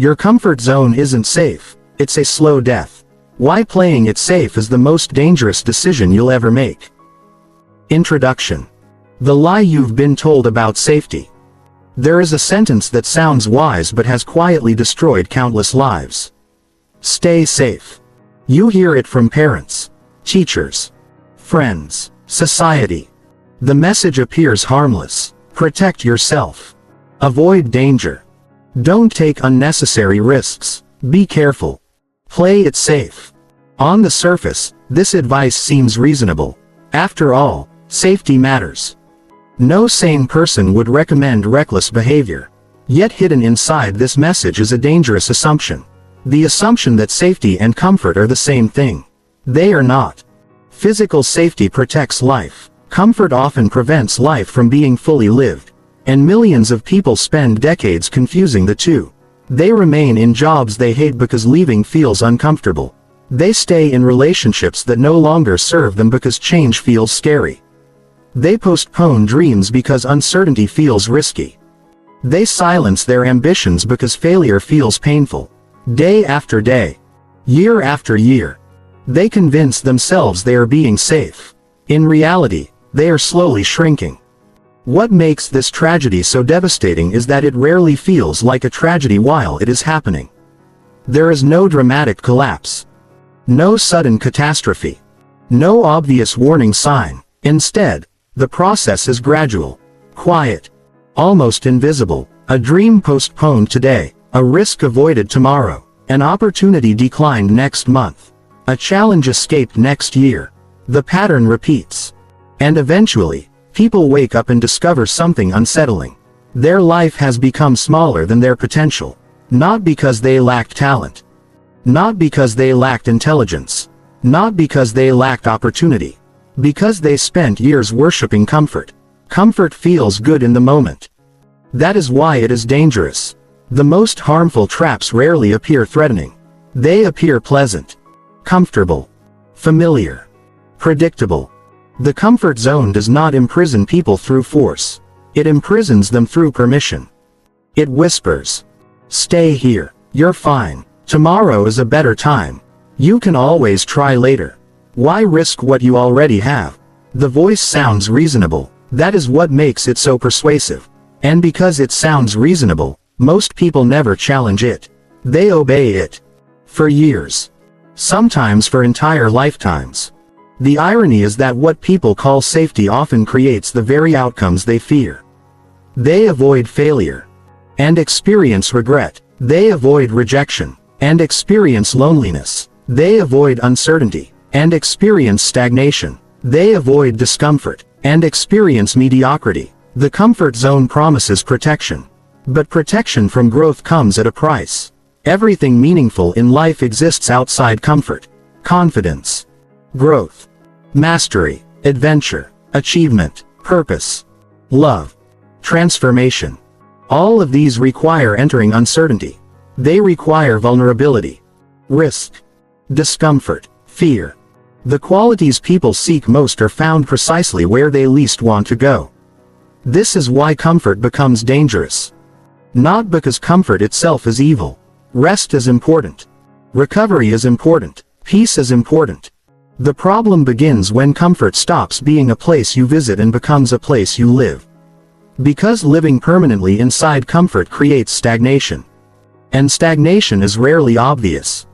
Your comfort zone isn't safe, it's a slow death. Why playing it safe is the most dangerous decision you'll ever make. Introduction. The lie you've been told about safety. There is a sentence that sounds wise but has quietly destroyed countless lives. Stay safe. You hear it from parents, teachers, friends, society. The message appears harmless. Protect yourself. Avoid danger. Don't take unnecessary risks. Be careful. Play it safe. On the surface, this advice seems reasonable. After all, safety matters. No sane person would recommend reckless behavior. Yet hidden inside this message is a dangerous assumption. The assumption that safety and comfort are the same thing. They are not. Physical safety protects life. Comfort often prevents life from being fully lived. And millions of people spend decades confusing the two. They remain in jobs they hate because leaving feels uncomfortable. They stay in relationships that no longer serve them because change feels scary. They postpone dreams because uncertainty feels risky. They silence their ambitions because failure feels painful. Day after day, year after year, they convince themselves they are being safe. In reality, they are slowly shrinking. What makes this tragedy so devastating is that it rarely feels like a tragedy while it is happening. There is no dramatic collapse. No sudden catastrophe. No obvious warning sign. Instead, the process is gradual, quiet, almost invisible. A dream postponed today, a risk avoided tomorrow, an opportunity declined next month, a challenge escaped next year. The pattern repeats. And eventually, people wake up and discover something unsettling. Their life has become smaller than their potential. Not because they lacked talent. Not because they lacked intelligence. Not because they lacked opportunity. Because they spent years worshiping comfort. Comfort feels good in the moment. That is why it is dangerous. The most harmful traps rarely appear threatening. They appear pleasant, comfortable, familiar, predictable. The comfort zone does not imprison people through force. It imprisons them through permission. It whispers, "Stay here. You're fine. Tomorrow is a better time. You can always try later. Why risk what you already have?" The voice sounds reasonable. That is what makes it so persuasive. And because it sounds reasonable, most people never challenge it. They obey it. For years. Sometimes for entire lifetimes. The irony is that what people call safety often creates the very outcomes they fear. They avoid failure. And experience regret. They avoid rejection. And experience loneliness. They avoid uncertainty. And experience stagnation. They avoid discomfort. And experience mediocrity. The comfort zone promises protection. But protection from growth comes at a price. Everything meaningful in life exists outside comfort. Confidence. Growth. Mastery. Adventure. Achievement. Purpose. Love. Transformation. All of these require entering uncertainty. They require vulnerability. Risk. Discomfort. Fear. The qualities people seek most are found precisely where they least want to go. This is why comfort becomes dangerous. Not because comfort itself is evil. Rest is important. Recovery is important. Peace is important. The problem begins when comfort stops being a place you visit and becomes a place you live. Because living permanently inside comfort creates stagnation. And stagnation is rarely obvious.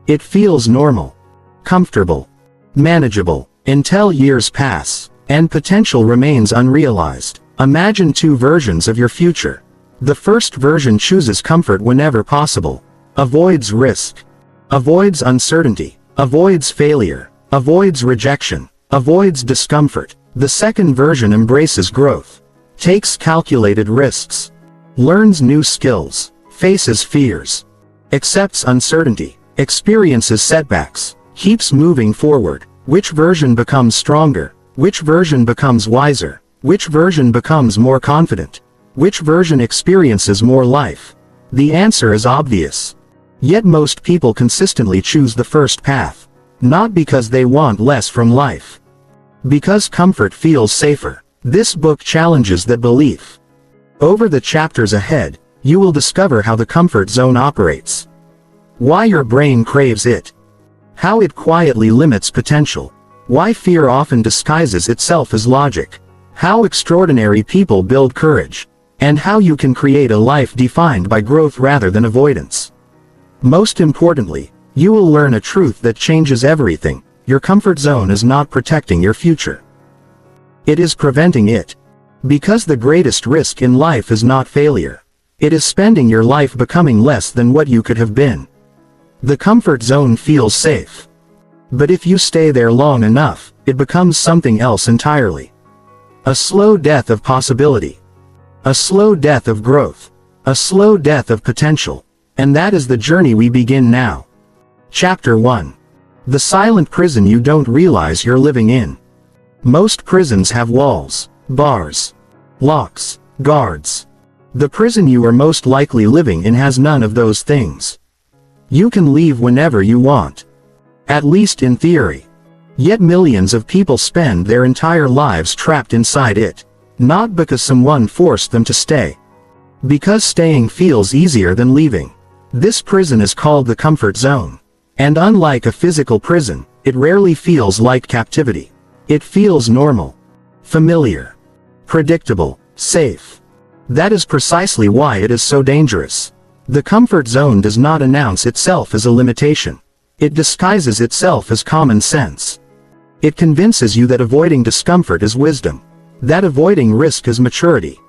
It feels normal, comfortable, manageable, until years pass, and potential remains unrealized. Imagine two versions of your future. The first version chooses comfort whenever possible, avoids risk, avoids uncertainty, avoids failure, avoids rejection, avoids discomfort. The second version embraces growth, takes calculated risks, learns new skills, faces fears, accepts uncertainty, experiences setbacks, keeps moving forward. Which version becomes stronger? Which version becomes wiser? Which version becomes more confident? Which version experiences more life? The answer is obvious. Yet most people consistently choose the first path. Not because they want less from life. Because comfort feels safer. This book challenges that belief. Over the chapters ahead, You will discover how the comfort zone operates. Why your brain craves it. How it quietly limits potential. Why fear often disguises itself as logic. How extraordinary people build courage. And how you can create a life defined by growth rather than avoidance. Most importantly, you will learn a truth that changes everything. Your comfort zone is not protecting your future. It is preventing it. Because the greatest risk in life is not failure. It is spending your life becoming less than what you could have been. The comfort zone feels safe. But if you stay there long enough, it becomes something else entirely. A slow death of possibility. A slow death of growth. A slow death of potential. And that is the journey we begin now. Chapter 1. The silent prison you don't realize you're living in. Most prisons have walls, bars, locks, guards. The prison you are most likely living in has none of those things. You can leave whenever you want. At least in theory. Yet millions of people spend their entire lives trapped inside it. Not because someone forced them to stay. Because staying feels easier than leaving. This prison is called the comfort zone. And unlike a physical prison, it rarely feels like captivity. It feels normal, familiar, predictable, safe. That is precisely why it is so dangerous. The comfort zone does not announce itself as a limitation. It disguises itself as common sense. It convinces you that avoiding discomfort is wisdom. That avoiding risk is maturity.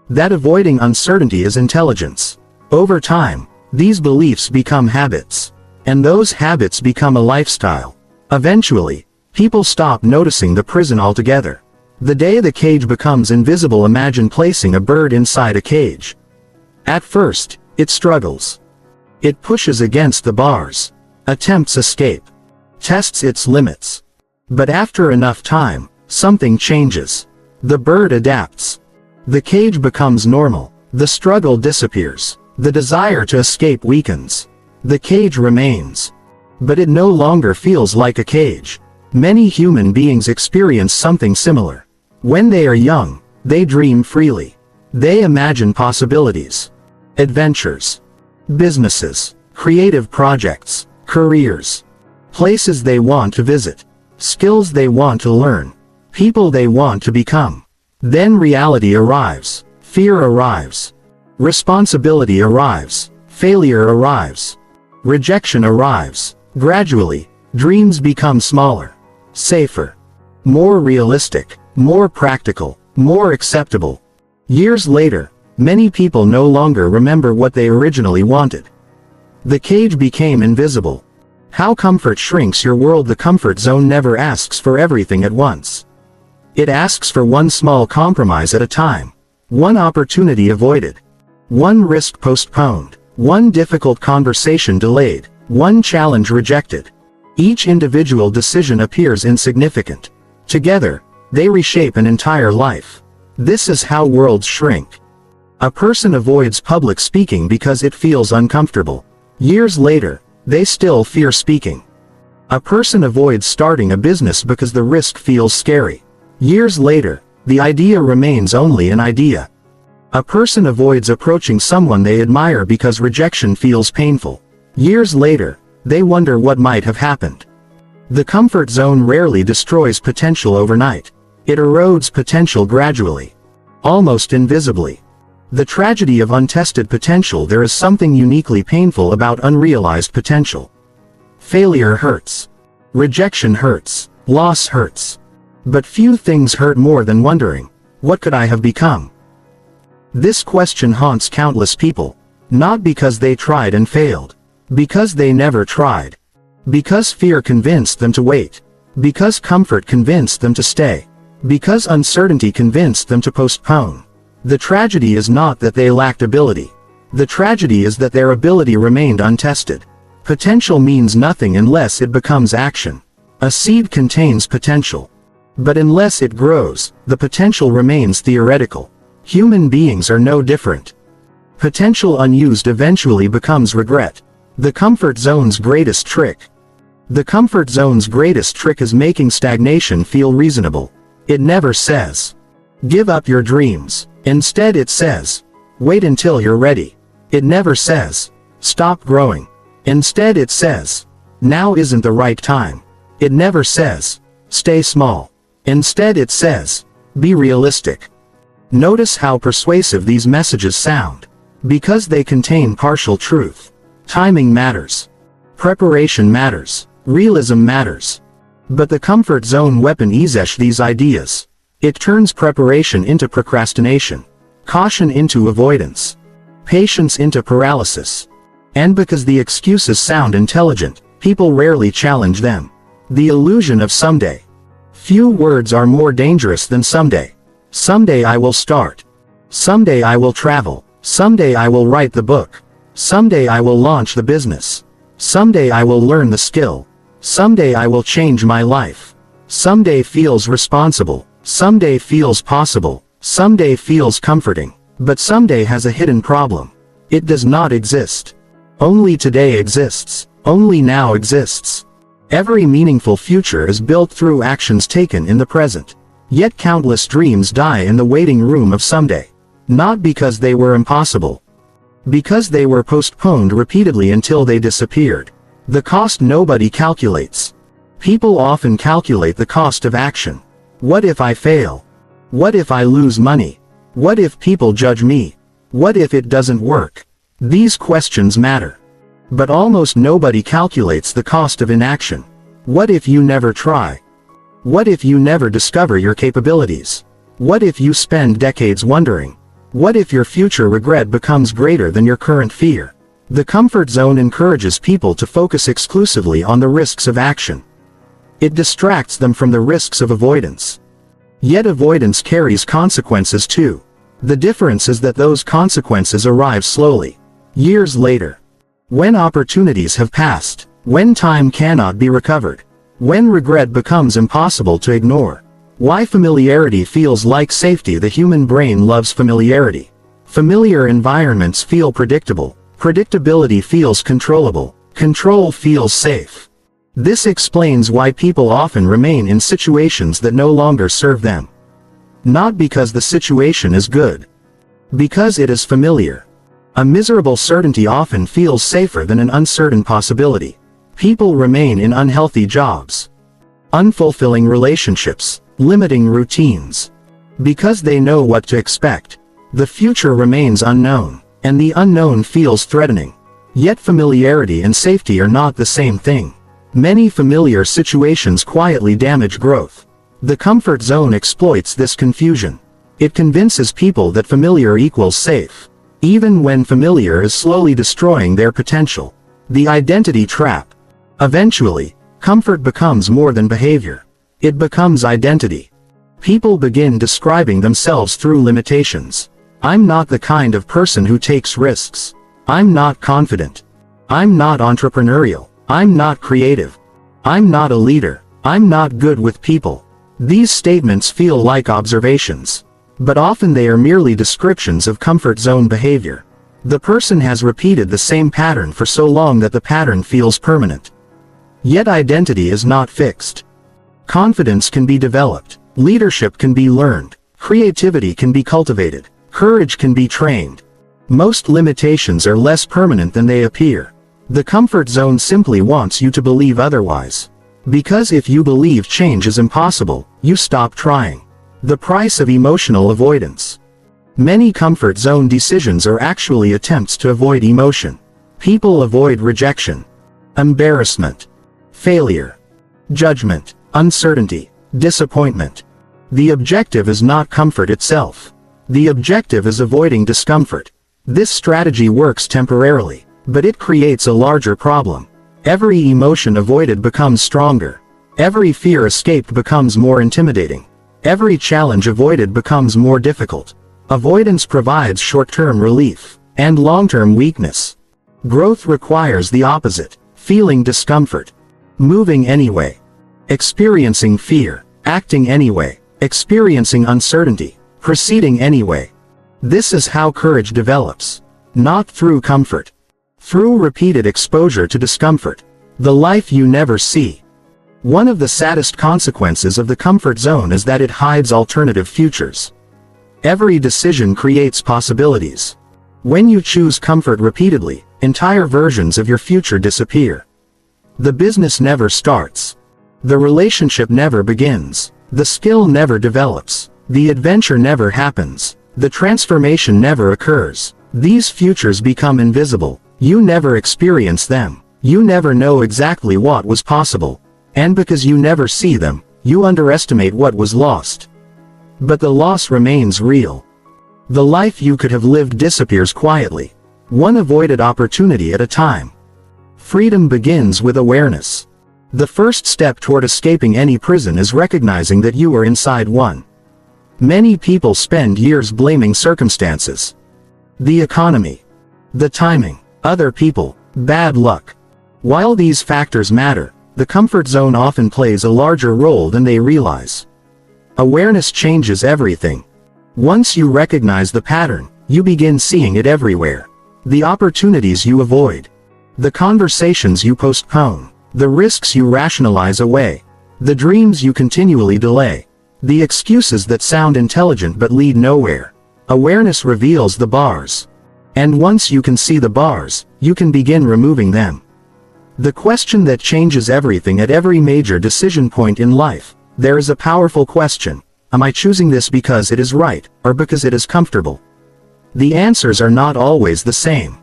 That avoiding uncertainty is intelligence. Over time, these beliefs become habits. And those habits become a lifestyle. Eventually, people stop noticing the prison altogether. The day the cage becomes invisible, imagine placing a bird inside a cage. At first, it struggles. It pushes against the bars. Attempts escape. Tests its limits. But after enough time, something changes. The bird adapts. The cage becomes normal. The struggle disappears. The desire to escape weakens. The cage remains. But it no longer feels like a cage. Many human beings experience something similar. When they are young, they dream freely. They imagine possibilities. Adventures. Businesses. Creative projects. Careers. Places they want to visit. Skills they want to learn. People they want to become. Then reality arrives. Fear arrives. Responsibility arrives. Failure arrives. Rejection arrives. Gradually, dreams become smaller, safer, more realistic, more practical, more acceptable. Years later, many people no longer remember what they originally wanted. The cage became invisible. How comfort shrinks your world. The comfort zone never asks for everything at once. It asks for one small compromise at a time. One opportunity avoided. One risk postponed. One difficult conversation delayed. One challenge rejected. Each individual decision appears insignificant. Together, they reshape an entire life. This is how worlds shrink. A person avoids public speaking because it feels uncomfortable. Years later, they still fear speaking. A person avoids starting a business because the risk feels scary. Years later, the idea remains only an idea. A person avoids approaching someone they admire because rejection feels painful. Years later, they wonder what might have happened. The comfort zone rarely destroys potential overnight. It erodes potential gradually. Almost invisibly. The tragedy of untested potential. There is something uniquely painful about unrealized potential. Failure hurts. Rejection hurts. Loss hurts. But few things hurt more than wondering, what could I have become? This question haunts countless people. Not because they tried and failed. Because they never tried. Because fear convinced them to wait. Because comfort convinced them to stay. Because uncertainty convinced them to postpone. The tragedy is not that they lacked ability. The tragedy is that their ability remained untested. Potential means nothing unless it becomes action. A seed contains potential. But unless it grows, the potential remains theoretical. Human beings are no different. Potential unused eventually becomes regret. The comfort zone's greatest trick. The comfort zone's greatest trick is making stagnation feel reasonable. It never says, give up your dreams. Instead it says, wait until you're ready. It never says, stop growing. Instead it says, now isn't the right time. It never says, stay small. Instead it says, be realistic. Notice how persuasive these messages sound. Because they contain partial truth. Timing matters. Preparation matters. Realism matters. But the comfort zone weapon eases these ideas. It turns preparation into procrastination. Caution into avoidance. Patience into paralysis. And because the excuses sound intelligent, people rarely challenge them. The illusion of someday. Few words are more dangerous than someday. Someday I will start. Someday I will travel. Someday I will write the book. Someday I will launch the business. Someday I will learn the skill. Someday I will change my life. Someday feels responsible. Someday feels possible. Someday feels comforting. But someday has a hidden problem. It does not exist. Only today exists. Only now exists. Every meaningful future is built through actions taken in the present. Yet countless dreams die in the waiting room of someday. Not because they were impossible. Because they were postponed repeatedly until they disappeared. The cost nobody calculates. People often calculate the cost of action. What if I fail? What if I lose money? What if people judge me? What if it doesn't work? These questions matter. But almost nobody calculates the cost of inaction. What if you never try? What if you never discover your capabilities? What if you spend decades wondering? What if your future regret becomes greater than your current fear? The comfort zone encourages people to focus exclusively on the risks of action. It distracts them from the risks of avoidance. Yet avoidance carries consequences too. The difference is that those consequences arrive slowly. Years later. When opportunities have passed. When time cannot be recovered. When regret becomes impossible to ignore. Why familiarity feels like safety. The human brain loves familiarity. Familiar environments feel predictable. Predictability feels controllable. Control feels safe. This explains why people often remain in situations that no longer serve them. Not because the situation is good. Because it is familiar. A miserable certainty often feels safer than an uncertain possibility. People remain in unhealthy jobs. Unfulfilling relationships. Limiting routines. Because they know what to expect. The future remains unknown, and the unknown feels threatening. Yet familiarity and safety are not the same thing. Many familiar situations quietly damage growth. The comfort zone exploits this confusion. It convinces people that familiar equals safe, even when familiar is slowly destroying their potential. The identity trap. Eventually, comfort becomes more than behavior. It becomes identity. People begin describing themselves through limitations. I'm not the kind of person who takes risks. I'm not confident. I'm not entrepreneurial. I'm not creative. I'm not a leader. I'm not good with people. These statements feel like observations. But often they are merely descriptions of comfort zone behavior. The person has repeated the same pattern for so long that the pattern feels permanent. Yet identity is not fixed. Confidence can be developed. Leadership can be learned. Creativity can be cultivated. Courage can be trained. Most limitations are less permanent than they appear. The comfort zone simply wants you to believe otherwise. Because if you believe change is impossible, you stop trying. The price of emotional avoidance. Many comfort zone decisions are actually attempts to avoid emotion. People avoid rejection, embarrassment, failure, judgment, uncertainty, disappointment. The objective is not comfort itself. The objective is avoiding discomfort. This strategy works temporarily, but it creates a larger problem. Every emotion avoided becomes stronger. Every fear escaped becomes more intimidating. Every challenge avoided becomes more difficult. Avoidance provides short-term relief and long-term weakness. Growth requires the opposite: feeling discomfort, moving anyway, experiencing fear, acting anyway, experiencing uncertainty, proceeding anyway. This is how courage develops. Not through comfort. Through repeated exposure to discomfort. The life you never see. One of the saddest consequences of the comfort zone is that it hides alternative futures. Every decision creates possibilities. When you choose comfort repeatedly, entire versions of your future disappear. The business never starts. The relationship never begins. The skill never develops. The adventure never happens. The transformation never occurs. These futures become invisible. You never experience them. You never know exactly what was possible. And because you never see them, you underestimate what was lost. But the loss remains real. The life you could have lived disappears quietly, one avoided opportunity at a time. Freedom begins with awareness. The first step toward escaping any prison is recognizing that you are inside one. Many people spend years blaming circumstances. The economy, the timing, other people, bad luck. While these factors matter, the comfort zone often plays a larger role than they realize. Awareness changes everything. Once you recognize the pattern, you begin seeing it everywhere. The opportunities you avoid. The conversations you postpone. The risks you rationalize away. The dreams you continually delay. The excuses that sound intelligent but lead nowhere. Awareness reveals the bars. And once you can see the bars, you can begin removing them. The question that changes everything at every major decision point in life. There is a powerful question. Am I choosing this because it is right, or because it is comfortable? The answers are not always the same.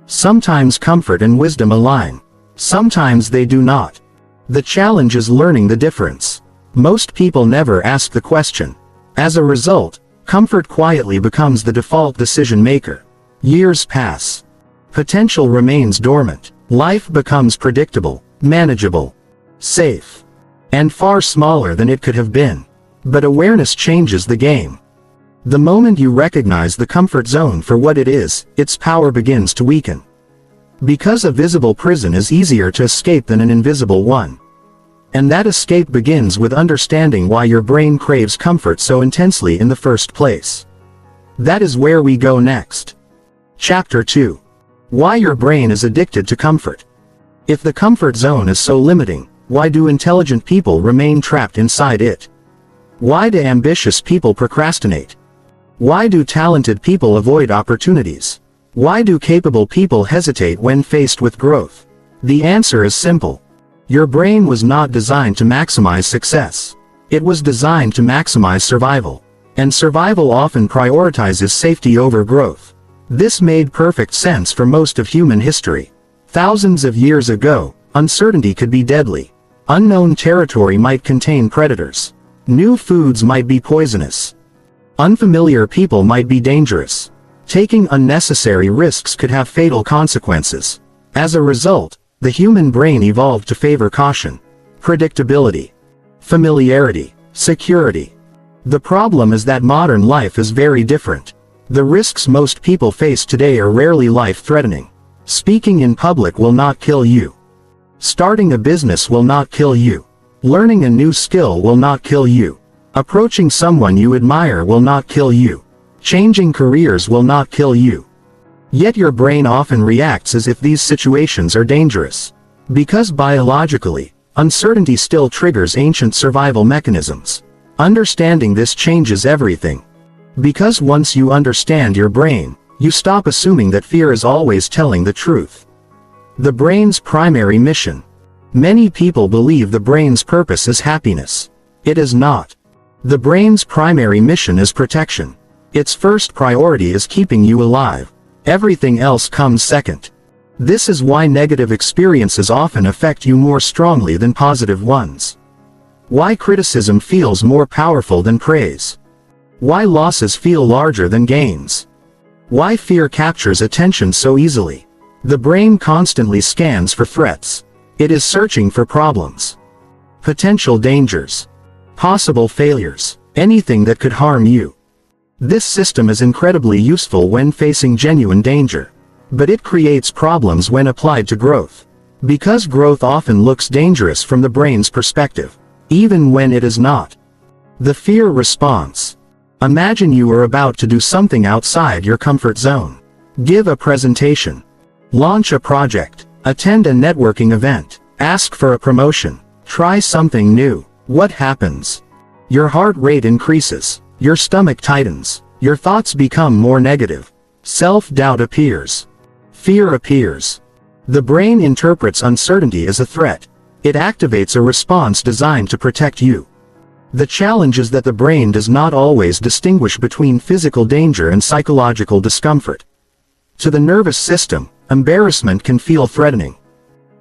Sometimes comfort and wisdom align. Sometimes they do not. The challenge is learning the difference. Most people never ask the question. As a result, comfort quietly becomes the default decision maker. Years pass. Potential remains dormant. Life becomes predictable, manageable, safe, and far smaller than it could have been. But awareness changes the game. The moment you recognize the comfort zone for what it is, its power begins to weaken. Because a visible prison is easier to escape than an invisible one. And that escape begins with understanding why your brain craves comfort so intensely in the first place. That is where we go next. Chapter 2. Why your brain is addicted to comfort. If the comfort zone is so limiting, why do intelligent people remain trapped inside it? Why do ambitious people procrastinate? Why do talented people avoid opportunities? Why do capable people hesitate when faced with growth? The answer is simple. Your brain was not designed to maximize success. It was designed to maximize survival. And survival often prioritizes safety over growth. This made perfect sense for most of human history. Thousands of years ago, uncertainty could be deadly. Unknown territory might contain predators. New foods might be poisonous. Unfamiliar people might be dangerous. Taking unnecessary risks could have fatal consequences. As a result, the human brain evolved to favor caution, predictability, familiarity, security. The problem is that modern life is very different. The risks most people face today are rarely life-threatening. Speaking in public will not kill you. Starting a business will not kill you. Learning a new skill will not kill you. Approaching someone you admire will not kill you. Changing careers will not kill you. Yet your brain often reacts as if these situations are dangerous. Because biologically, uncertainty still triggers ancient survival mechanisms. Understanding this changes everything. Because once you understand your brain, you stop assuming that fear is always telling the truth. The brain's primary mission. Many people believe the brain's purpose is happiness. It is not. The brain's primary mission is protection. Its first priority is keeping you alive. Everything else comes second. This is why negative experiences often affect you more strongly than positive ones. Why criticism feels more powerful than praise. Why losses feel larger than gains. Why fear captures attention so easily. The brain constantly scans for threats. It is searching for problems. Potential dangers. Possible failures. Anything that could harm you. This system is incredibly useful when facing genuine danger. But it creates problems when applied to growth. Because growth often looks dangerous from the brain's perspective, even when it is not. The fear response. Imagine you are about to do something outside your comfort zone. Give a presentation. Launch a project. Attend a networking event. Ask for a promotion. Try something new. What happens? Your heart rate increases. Your stomach tightens. Your thoughts become more negative. Self-doubt appears. Fear appears. The brain interprets uncertainty as a threat. It activates a response designed to protect you. The challenge is that the brain does not always distinguish between physical danger and psychological discomfort. To the nervous system, embarrassment can feel threatening.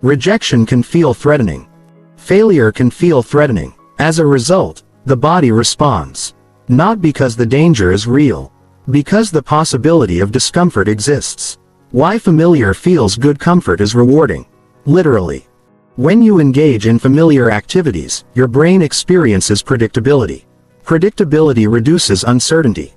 Rejection can feel threatening. Failure can feel threatening. As a result, the body responds. Not because the danger is real. Because the possibility of discomfort exists. Why familiar feels good. Comfort is rewarding. Literally. When you engage in familiar activities, your brain experiences predictability. Predictability reduces uncertainty.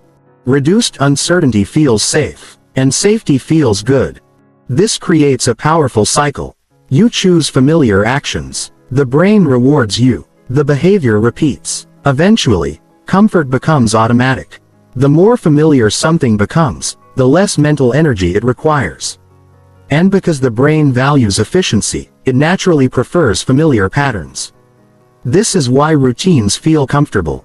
Reduced uncertainty feels safe, and safety feels good. This creates a powerful cycle. You choose familiar actions. The brain rewards you. The behavior repeats. Eventually, comfort becomes automatic. The more familiar something becomes, the less mental energy it requires. And because the brain values efficiency, it naturally prefers familiar patterns. This is why routines feel comfortable.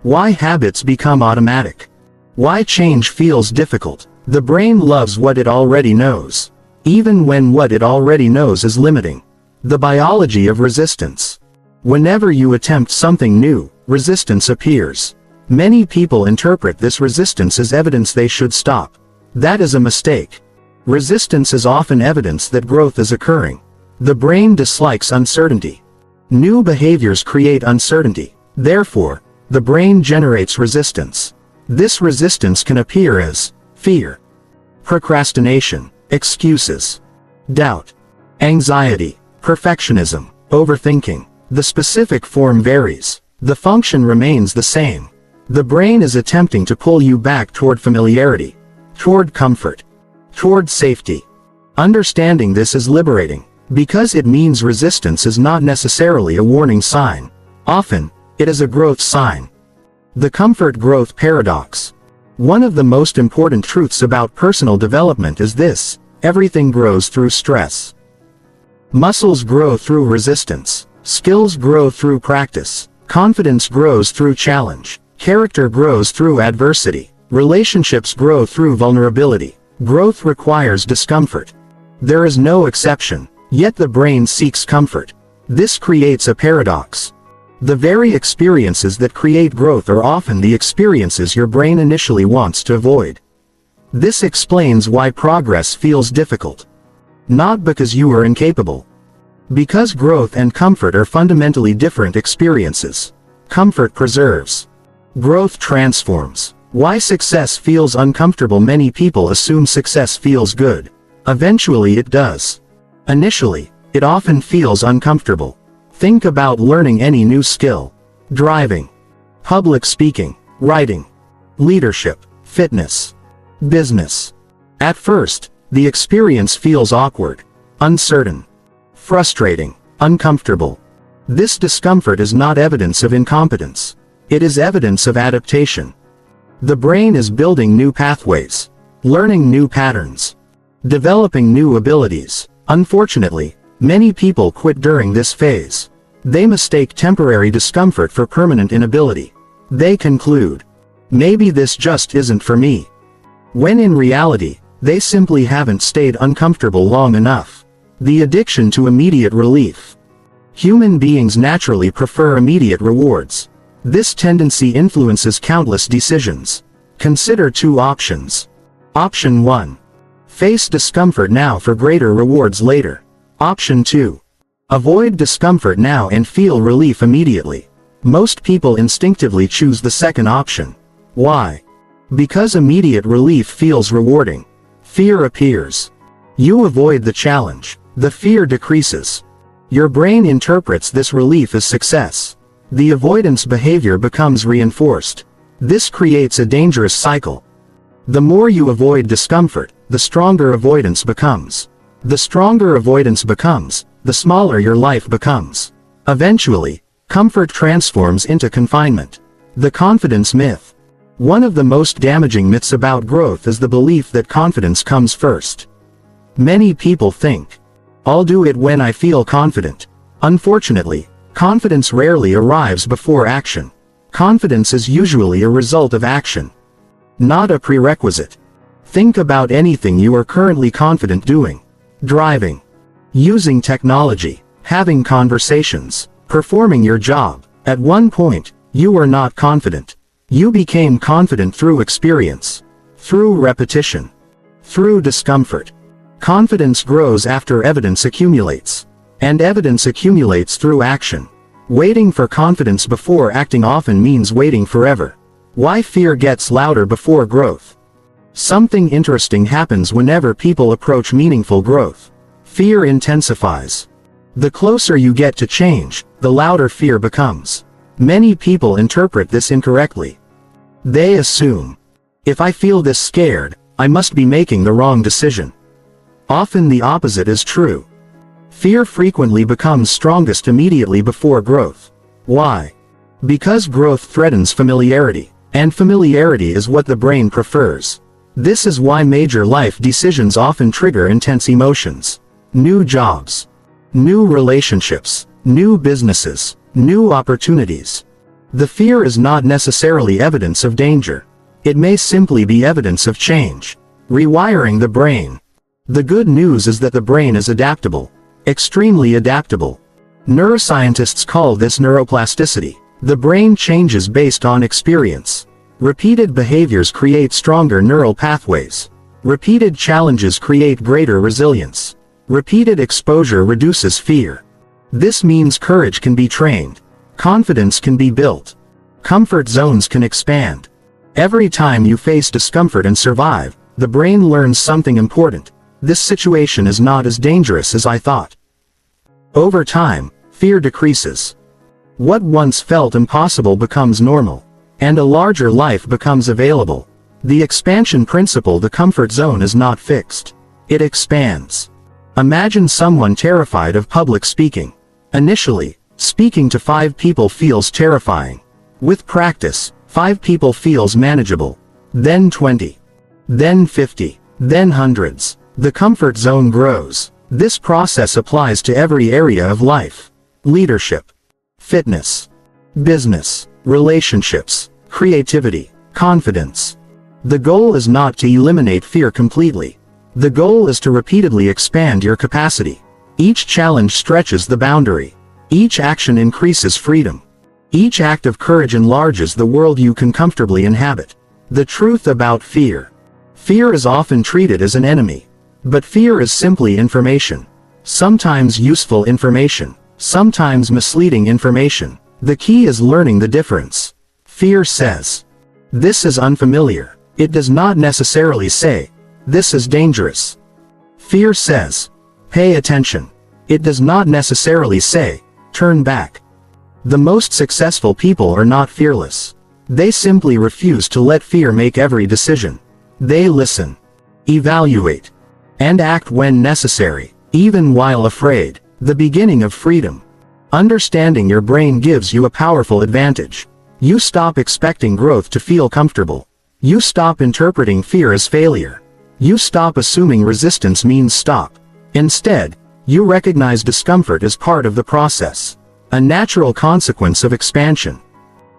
Why habits become automatic. Why change feels difficult. The brain loves what it already knows, even when what it already knows is limiting. The biology of resistance. Whenever you attempt something new, resistance appears. Many people interpret this resistance as evidence they should stop. That is a mistake. Resistance is often evidence that growth is occurring. The brain dislikes uncertainty. New behaviors create uncertainty. Therefore, the brain generates resistance. This resistance can appear as fear, procrastination, excuses, doubt, anxiety, perfectionism, overthinking. The specific form varies. The function remains the same. The brain is attempting to pull you back toward familiarity, toward comfort, toward safety. Understanding this is liberating, because it means resistance is not necessarily a warning sign. Often, it is a growth sign. The comfort-growth paradox. One of the most important truths about personal development is this: everything grows through stress. Muscles grow through resistance. Skills grow through practice. Confidence grows through challenge. Character grows through adversity. Relationships grow through vulnerability. Growth requires discomfort. There is no exception, yet the brain seeks comfort. This creates a paradox. The very experiences that create growth are often the experiences your brain initially wants to avoid. This explains why progress feels difficult. Not because you are incapable. Because growth and comfort are fundamentally different experiences. Comfort preserves. Growth transforms. Why success feels uncomfortable. Many people assume success feels good. Eventually it does. Initially, it often feels uncomfortable. Think about learning any new skill. Driving, public speaking, writing, leadership, fitness, business. At first, the experience feels awkward, uncertain, frustrating, uncomfortable. This discomfort is not evidence of incompetence. It is evidence of adaptation. The brain is building new pathways, learning new patterns, developing new abilities. Unfortunately, many people quit during this phase. They mistake temporary discomfort for permanent inability. They conclude, maybe this just isn't for me. When in reality, they simply haven't stayed uncomfortable long enough. The addiction to immediate relief. Human beings naturally prefer immediate rewards. This tendency influences countless decisions. Consider two options. Option 1. Face discomfort now for greater rewards later. Option 2. Avoid discomfort now and feel relief immediately. Most people instinctively choose the second option. Why? Because immediate relief feels rewarding. Fear appears. You avoid the challenge. The fear decreases. Your brain interprets this relief as success. The avoidance behavior becomes reinforced. This creates a dangerous cycle. The more you avoid discomfort, the stronger avoidance becomes. The stronger avoidance becomes, the smaller your life becomes. Eventually, comfort transforms into confinement. The confidence myth. One of the most damaging myths about growth is the belief that confidence comes first. Many people think, I'll do it when I feel confident. Unfortunately, confidence rarely arrives before action. Confidence is usually a result of action, not a prerequisite. Think about anything you are currently confident doing. Driving. Using technology. Having conversations. Performing your job. At one point, you were not confident. You became confident through experience. Through repetition. Through discomfort. Confidence grows after evidence accumulates. And evidence accumulates through action. Waiting for confidence before acting often means waiting forever. Why fear gets louder before growth. Something interesting happens whenever people approach meaningful growth. Fear intensifies. The closer you get to change, the louder fear becomes. Many people interpret this incorrectly. They assume, if I feel this scared, I must be making the wrong decision. Often the opposite is true. Fear frequently becomes strongest immediately before growth. Why? Because growth threatens familiarity, and familiarity is what the brain prefers. This is why major life decisions often trigger intense emotions. New jobs. New relationships. New businesses. New opportunities. The fear is not necessarily evidence of danger. It may simply be evidence of change. Rewiring the brain. The good news is that the brain is adaptable. Extremely adaptable. Neuroscientists call this neuroplasticity. The brain changes based on experience. Repeated behaviors create stronger neural pathways. Repeated challenges create greater resilience. Repeated exposure reduces fear. This means courage can be trained. Confidence can be built. Comfort zones can expand. Every time you face discomfort and survive, the brain learns something important. This situation is not as dangerous as I thought. Over time, fear decreases. What once felt impossible becomes normal. And a larger life becomes available. The expansion principle. The comfort zone is not fixed. It expands. Imagine someone terrified of public speaking. Initially, speaking to 5 people feels terrifying. With practice, 5 people feels manageable. Then 20. Then 50. Then hundreds. The comfort zone grows. This process applies to every area of life. Leadership. Fitness. Business. Relationships. Creativity. Confidence. The goal is not to eliminate fear completely. The goal is to repeatedly expand your capacity. Each challenge stretches the boundary. Each action increases freedom. Each act of courage enlarges the world you can comfortably inhabit. The truth about fear. Fear is often treated as an enemy. But fear is simply information. Sometimes useful information. Sometimes misleading information. The key is learning the difference. Fear says, this is unfamiliar. It does not necessarily say, this is dangerous. Fear says, pay attention. It does not necessarily say, turn back. The most successful people are not fearless. They simply refuse to let fear make every decision. They listen, evaluate, and act when necessary, even while afraid. The beginning of freedom. Understanding your brain gives you a powerful advantage. You stop expecting growth to feel comfortable. You stop interpreting fear as failure. You stop assuming resistance means stop. Instead, you recognize discomfort as part of the process. A natural consequence of expansion.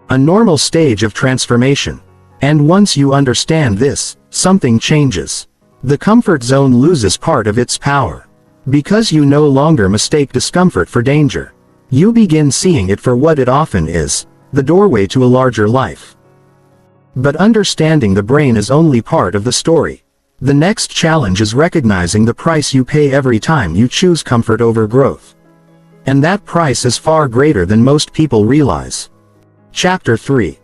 A normal stage of transformation. And once you understand this, something changes. The comfort zone loses part of its power. Because you no longer mistake discomfort for danger. You begin seeing it for what it often is, the doorway to a larger life. But understanding the brain is only part of the story. The next challenge is recognizing the price you pay every time you choose comfort over growth. And that price is far greater than most people realize. Chapter 3.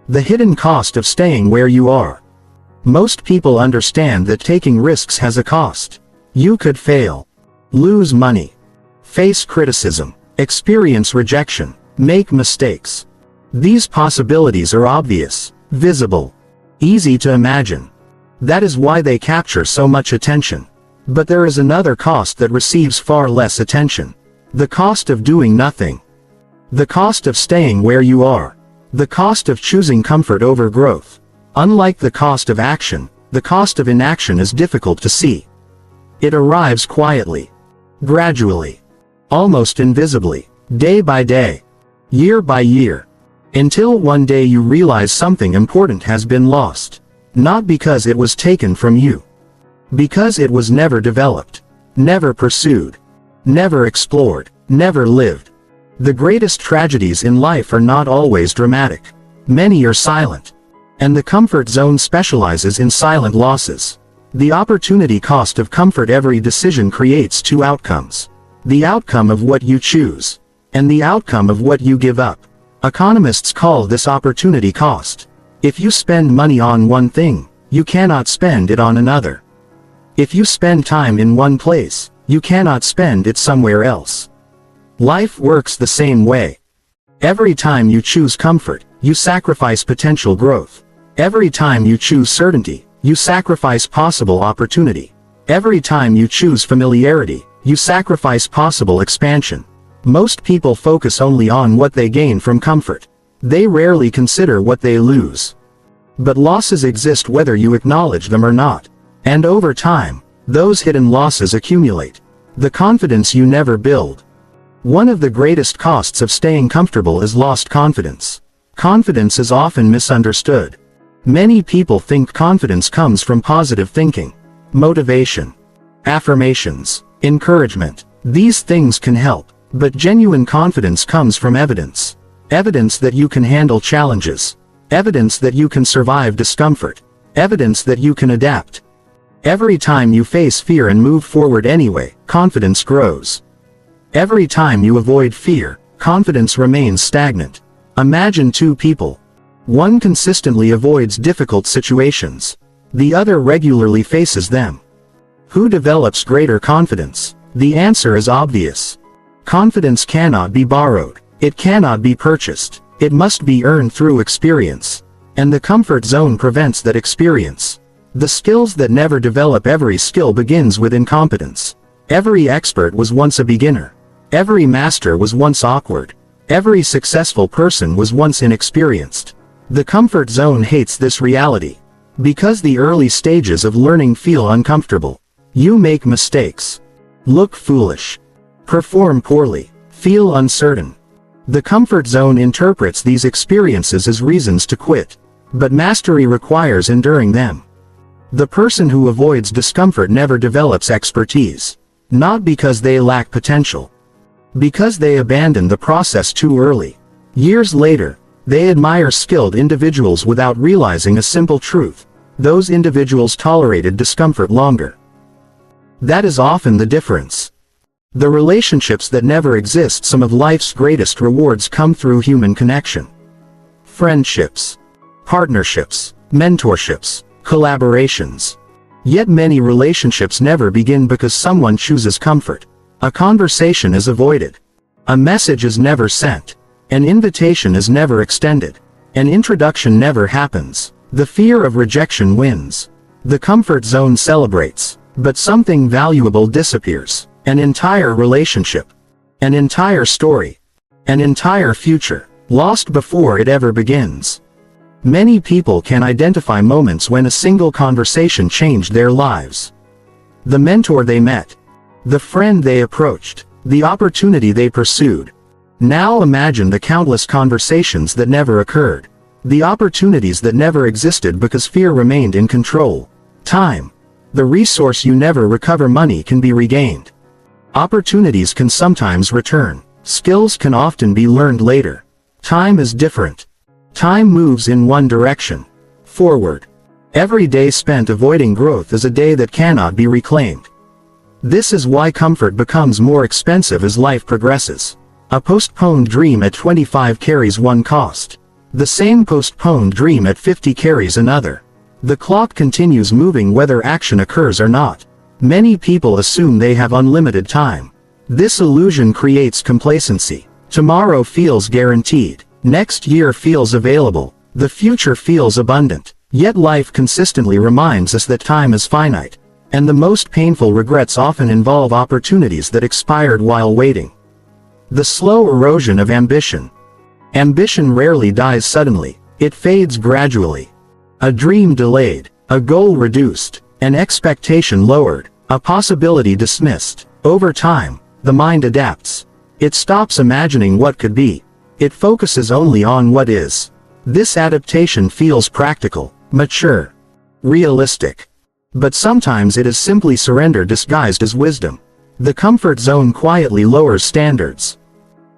The hidden cost of staying where you are. Most people understand that taking risks has a cost. You could fail. Lose money. Face criticism. Experience rejection. Make mistakes. These possibilities are obvious, visible, easy to imagine. That is why they capture so much attention. But there is another cost that receives far less attention. The cost of doing nothing. The cost of staying where you are. The cost of choosing comfort over growth. Unlike the cost of action, the cost of inaction is difficult to see. It arrives quietly. Gradually. Almost invisibly. Day by day. Year by year. Until one day you realize something important has been lost. Not because it was taken from you. Because it was never developed. Never pursued. Never explored. Never lived. The greatest tragedies in life are not always dramatic. Many are silent. And the comfort zone specializes in silent losses. The opportunity cost of comfort. Every decision creates two outcomes. The outcome of what you choose. And the outcome of what you give up. Economists call this opportunity cost. If you spend money on one thing, you cannot spend it on another. If you spend time in one place, you cannot spend it somewhere else. Life works the same way. Every time you choose comfort, you sacrifice potential growth. Every time you choose certainty, you sacrifice possible opportunity. Every time you choose familiarity, you sacrifice possible expansion. Most people focus only on what they gain from comfort. They rarely consider what they lose. But losses exist whether you acknowledge them or not. And over time, those hidden losses accumulate. The confidence you never build. One of the greatest costs of staying comfortable is lost confidence. Confidence is often misunderstood. Many people think confidence comes from positive thinking, motivation, affirmations, encouragement. These things can help, but genuine confidence comes from evidence. Evidence that you can handle challenges. Evidence that you can survive discomfort. Evidence that you can adapt. Every time you face fear and move forward anyway, confidence grows. Every time you avoid fear, confidence remains stagnant. Imagine two people. One consistently avoids difficult situations. The other regularly faces them. Who develops greater confidence? The answer is obvious. Confidence cannot be borrowed. It cannot be purchased. It must be earned through experience. And the comfort zone prevents that experience. The skills that never develop. Every skill begins with incompetence. Every expert was once a beginner. Every master was once awkward. Every successful person was once inexperienced. The comfort zone hates this reality. Because the early stages of learning feel uncomfortable. You make mistakes. Look foolish. Perform poorly. Feel uncertain. The comfort zone interprets these experiences as reasons to quit. But mastery requires enduring them. The person who avoids discomfort never develops expertise. Not because they lack potential. Because they abandon the process too early. Years later, they admire skilled individuals without realizing a simple truth. Those individuals tolerated discomfort longer. That is often the difference. The relationships that never exist. Some of life's greatest rewards come through human connection. Friendships, partnerships, mentorships, collaborations. Yet many relationships never begin because someone chooses comfort. A conversation is avoided. A message is never sent. An invitation is never extended. An introduction never happens. The fear of rejection wins. The comfort zone celebrates. But something valuable disappears. An entire relationship. An entire story. An entire future. Lost before it ever begins. Many people can identify moments when a single conversation changed their lives. The mentor they met. The friend they approached. The opportunity they pursued. Now imagine the countless conversations that never occurred. The opportunities that never existed because fear remained in control. Time. The resource you never recover. Money can be regained. Opportunities can sometimes return. Skills can often be learned later. Time is different. Time moves in one direction. Forward. Every day spent avoiding growth is a day that cannot be reclaimed. This is why comfort becomes more expensive as life progresses. A postponed dream at 25 carries one cost. The same postponed dream at 50 carries another. The clock continues moving whether action occurs or not. Many people assume they have unlimited time. This illusion creates complacency. Tomorrow feels guaranteed. Next year feels available. The future feels abundant. Yet life consistently reminds us that time is finite. And the most painful regrets often involve opportunities that expired while waiting. The slow erosion of ambition. Ambition rarely dies suddenly. It fades gradually. A dream delayed. A goal reduced. An expectation lowered. A possibility dismissed. Over time, the mind adapts. It stops imagining what could be. It focuses only on what is. This adaptation feels practical, mature. realistic. But sometimes it is simply surrender disguised as wisdom. The comfort zone quietly lowers standards.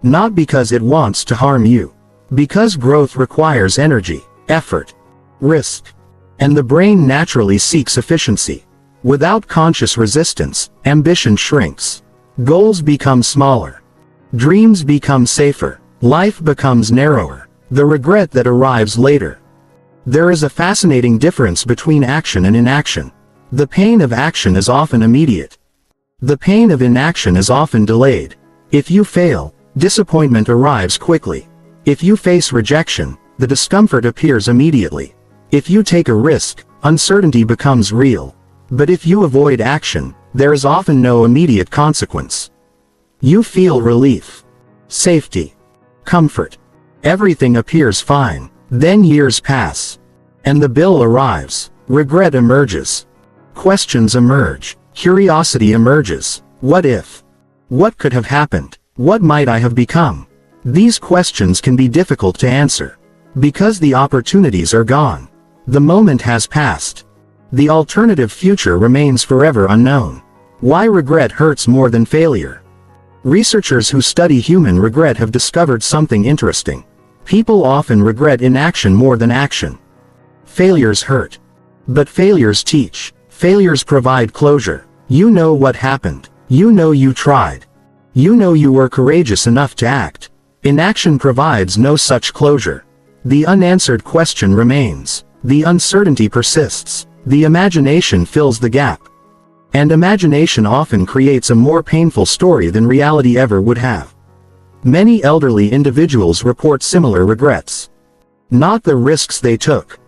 Not because it wants to harm you. Because growth requires energy, effort, risk. And the brain naturally seeks efficiency. Without conscious resistance, ambition shrinks. Goals become smaller. Dreams become safer. Life becomes narrower. The regret that arrives later. There is a fascinating difference between action and inaction. The pain of action is often immediate. The pain of inaction is often delayed. If you fail, disappointment arrives quickly. If you face rejection, the discomfort appears immediately. If you take a risk, uncertainty becomes real. But if you avoid action, there is often no immediate consequence. You feel relief, safety, comfort. Everything appears fine. Then years pass. And the bill arrives. Regret emerges. Questions emerge. Curiosity emerges. What if? What could have happened? What might I have become? These questions can be difficult to answer. Because the opportunities are gone. The moment has passed. The alternative future remains forever unknown. Why regret hurts more than failure? Researchers who study human regret have discovered something interesting. People often regret inaction more than action. Failures hurt. But failures teach. Failures provide closure. You know what happened. You know you tried. You know you were courageous enough to act. Inaction provides no such closure. The unanswered question remains. The uncertainty persists. The imagination fills the gap. And imagination often creates a more painful story than reality ever would have. Many elderly individuals report similar regrets. Not the risks they took.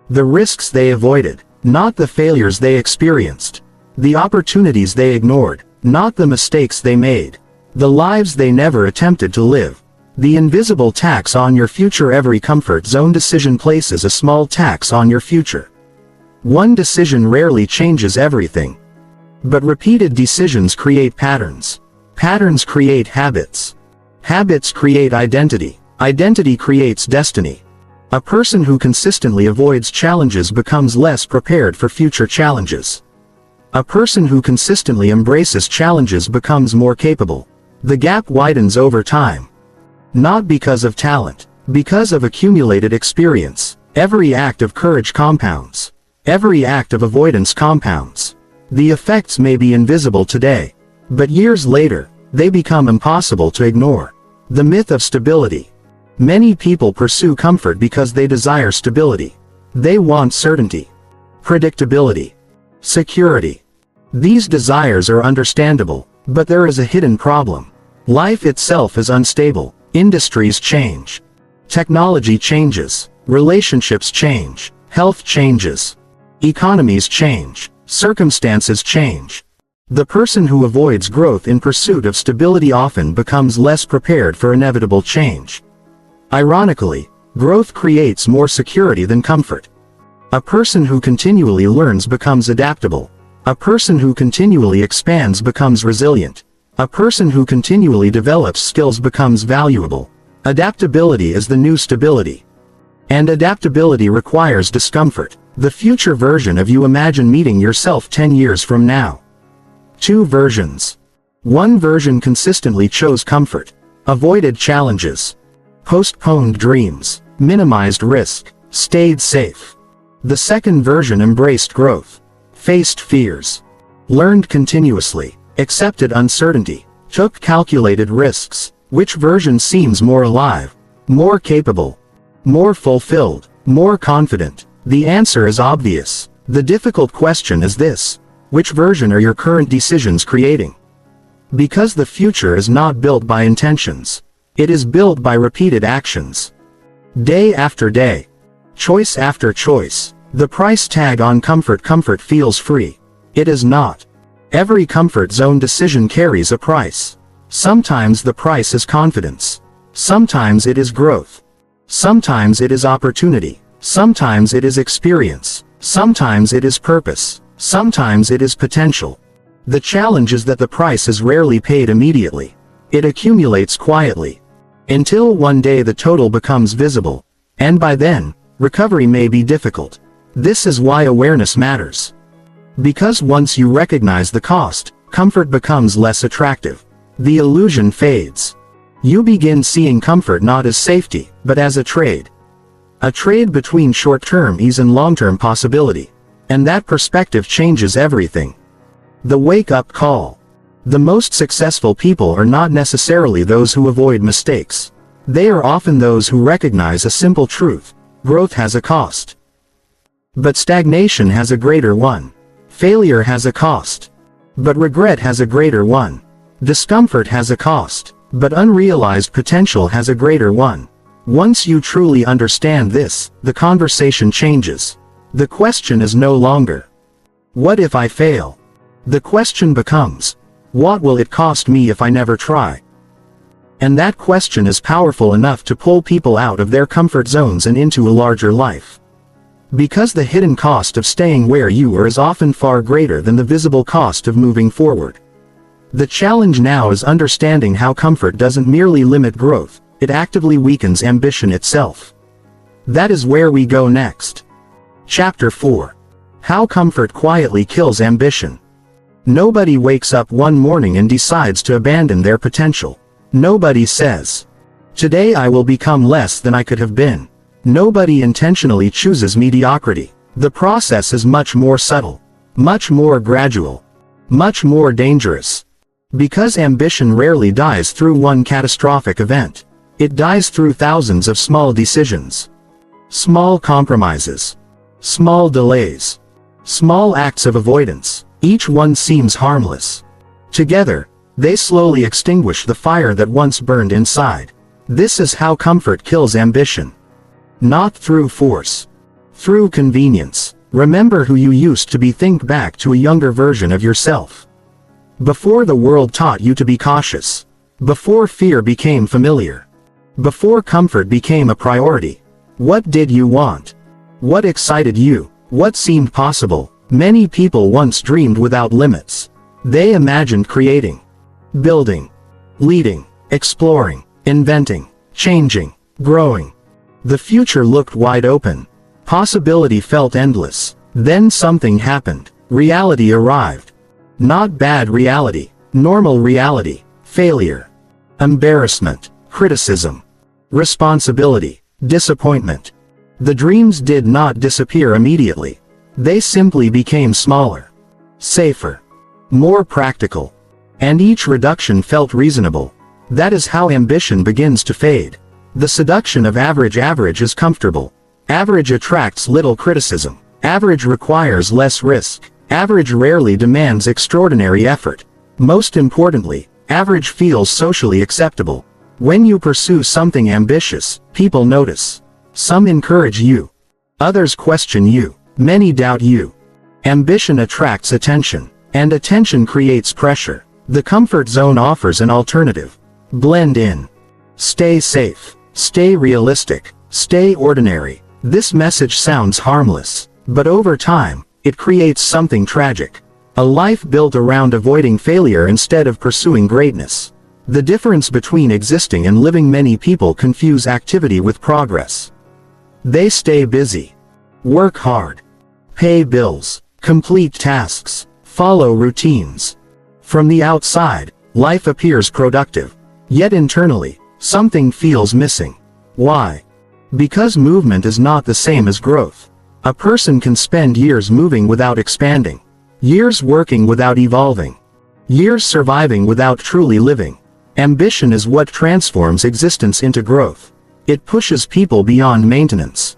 The risks they avoided. Not the failures they experienced. The opportunities they ignored. Not the mistakes they made. The lives they never attempted to live. The invisible tax on your future. Every comfort zone decision places a small tax on your future. One decision rarely changes everything. But repeated decisions create patterns. Patterns create habits. Habits create identity. Identity creates destiny. A person who consistently avoids challenges becomes less prepared for future challenges. A person who consistently embraces challenges becomes more capable. The gap widens over time. Not because of talent, because of accumulated experience. Every act of courage compounds. Every act of avoidance compounds. The effects may be invisible today, but years later, they become impossible to ignore. The myth of stability. Many people pursue comfort because they desire stability. They want certainty, predictability, security. These desires are understandable, but there is a hidden problem. Life itself is unstable. Industries change. Technology changes. Relationships change. Health changes. Economies change. Circumstances change. The person who avoids growth in pursuit of stability often becomes less prepared for inevitable change. Ironically, growth creates more security than comfort. A person who continually learns becomes adaptable. A person who continually expands becomes resilient. A person who continually develops skills becomes valuable. Adaptability is the new stability. And adaptability requires discomfort. The future version of you. Imagine meeting yourself 10 years from now. Two versions. One version consistently chose comfort, avoided challenges, postponed dreams, minimized risk, stayed safe. The second version embraced growth, faced fears, learned continuously, accepted uncertainty, took calculated risks. Which version seems more alive, more capable, more fulfilled, more confident? The answer is obvious. The difficult question is this: which version are your current decisions creating? Because the future is not built by intentions. It is built by repeated actions. Day after day. Choice after choice. The price tag on comfort. Comfort feels free. It is not. Every comfort zone decision carries a price. Sometimes the price is confidence. Sometimes it is growth. Sometimes it is opportunity. Sometimes it is experience. Sometimes it is purpose. Sometimes it is potential. The challenge is that the price is rarely paid immediately. It accumulates quietly. Until one day the total becomes visible. And by then, recovery may be difficult. This is why awareness matters. Because once you recognize the cost, comfort becomes less attractive. The illusion fades. You begin seeing comfort not as safety, but as a trade. A trade between short-term ease and long-term possibility. And that perspective changes everything. The wake-up call. The most successful people are not necessarily those who avoid mistakes. They are often those who recognize a simple truth: growth has a cost. But stagnation has a greater one. Failure has a cost. But regret has a greater one. Discomfort has a cost. But unrealized potential has a greater one. Once you truly understand this, the conversation changes. The question is no longer, "What if I fail?" The question becomes, "What will it cost me if I never try?" And that question is powerful enough to pull people out of their comfort zones and into a larger life. Because the hidden cost of staying where you are is often far greater than the visible cost of moving forward. The challenge now is understanding how comfort doesn't merely limit growth, it actively weakens ambition itself. That is where we go next. Chapter 4. How comfort quietly kills ambition. Nobody wakes up one morning and decides to abandon their potential. Nobody says, "Today I will become less than I could have been." Nobody intentionally chooses mediocrity. The process is much more subtle, much more gradual, much more dangerous. Because ambition rarely dies through one catastrophic event. It dies through thousands of small decisions. Small compromises. Small delays. Small acts of avoidance. Each one seems harmless. Together, they slowly extinguish the fire that once burned inside. This is how comfort kills ambition. Not through force. Through convenience. Remember who you used to be. Think back to a younger version of yourself. Before the world taught you to be cautious. Before fear became familiar. Before comfort became a priority. What did you want? What excited you? What seemed possible? Many people once dreamed without limits. They imagined creating, building, leading, exploring, inventing, changing, growing. The future looked wide open. Possibility felt endless. Then something happened. Reality arrived. Not bad reality, normal reality, failure, embarrassment, criticism, responsibility, disappointment. The dreams did not disappear immediately. They simply became smaller, safer, more practical. And each reduction felt reasonable. That is how ambition begins to fade. The seduction of average is comfortable. Average attracts little criticism. Average requires less risk. Average rarely demands extraordinary effort. Most importantly, average feels socially acceptable. When you pursue something ambitious, people notice. Some encourage you. Others question you. Many doubt you. Ambition attracts attention. And attention creates pressure. The comfort zone offers an alternative. Blend in. Stay safe. Stay realistic. Stay ordinary. This message sounds harmless. But over time, it creates something tragic. A life built around avoiding failure instead of pursuing greatness. The difference between existing and living. Many people confuse activity with progress. They stay busy. Work hard. Pay bills. Complete tasks. Follow routines. From the outside, life appears productive. Yet internally, something feels missing. Why? Because movement is not the same as growth. A person can spend years moving without expanding. Years working without evolving. Years surviving without truly living. Ambition is what transforms existence into growth. It pushes people beyond maintenance.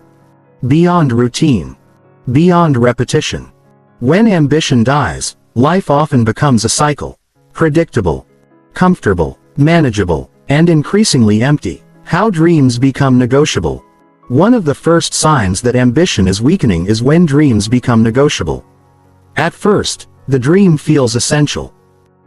Beyond routine. Beyond repetition. When ambition dies, life often becomes a cycle. Predictable. Comfortable. Manageable. And increasingly empty. How dreams become negotiable. One of the first signs that ambition is weakening is when dreams become negotiable. At first, the dream feels essential.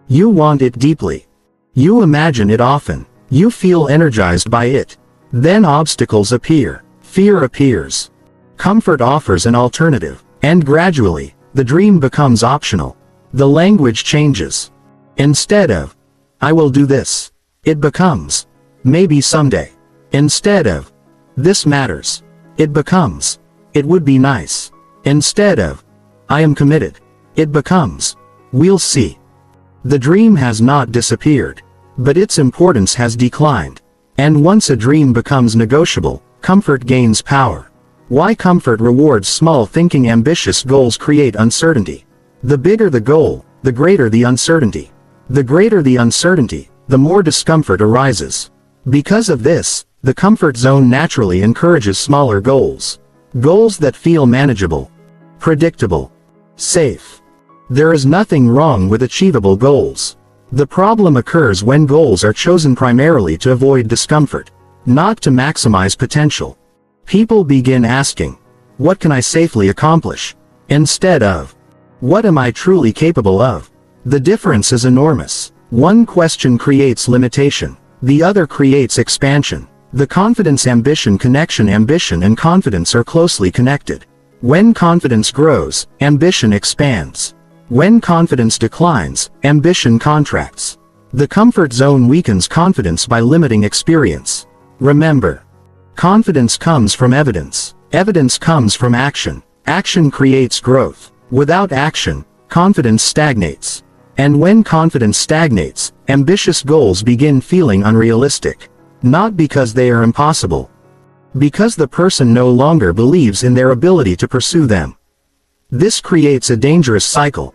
You want it deeply. You imagine it often. You feel energized by it. Then obstacles appear. Fear appears. Comfort offers an alternative. And gradually, the dream becomes optional. The language changes. Instead of, "I will do this," it becomes, "Maybe someday." Instead of, "This matters," it becomes, "It would be nice." Instead of, I am committed, it becomes, we'll see. The dream has not disappeared, but its importance has declined. And once a dream becomes negotiable, comfort gains power. Why comfort rewards small thinking? Ambitious goals create uncertainty. The bigger the goal, the greater the uncertainty. The greater the uncertainty, the more discomfort arises. Because of this, the comfort zone naturally encourages smaller goals. Goals that feel manageable, predictable, safe. There is nothing wrong with achievable goals. The problem occurs when goals are chosen primarily to avoid discomfort, not to maximize potential. People begin asking, what can I safely accomplish? Instead of, what am I truly capable of? The difference is enormous. One question creates limitation. The other creates expansion. The confidence ambition connection. Ambition and confidence are closely connected. When confidence grows, ambition expands. When confidence declines, ambition contracts. The comfort zone weakens confidence by limiting experience. Remember, confidence comes from evidence. Evidence comes from action. Action creates growth. Without action, confidence stagnates. And when confidence stagnates, ambitious goals begin feeling unrealistic. Not because they are impossible. Because the person no longer believes in their ability to pursue them. This creates a dangerous cycle.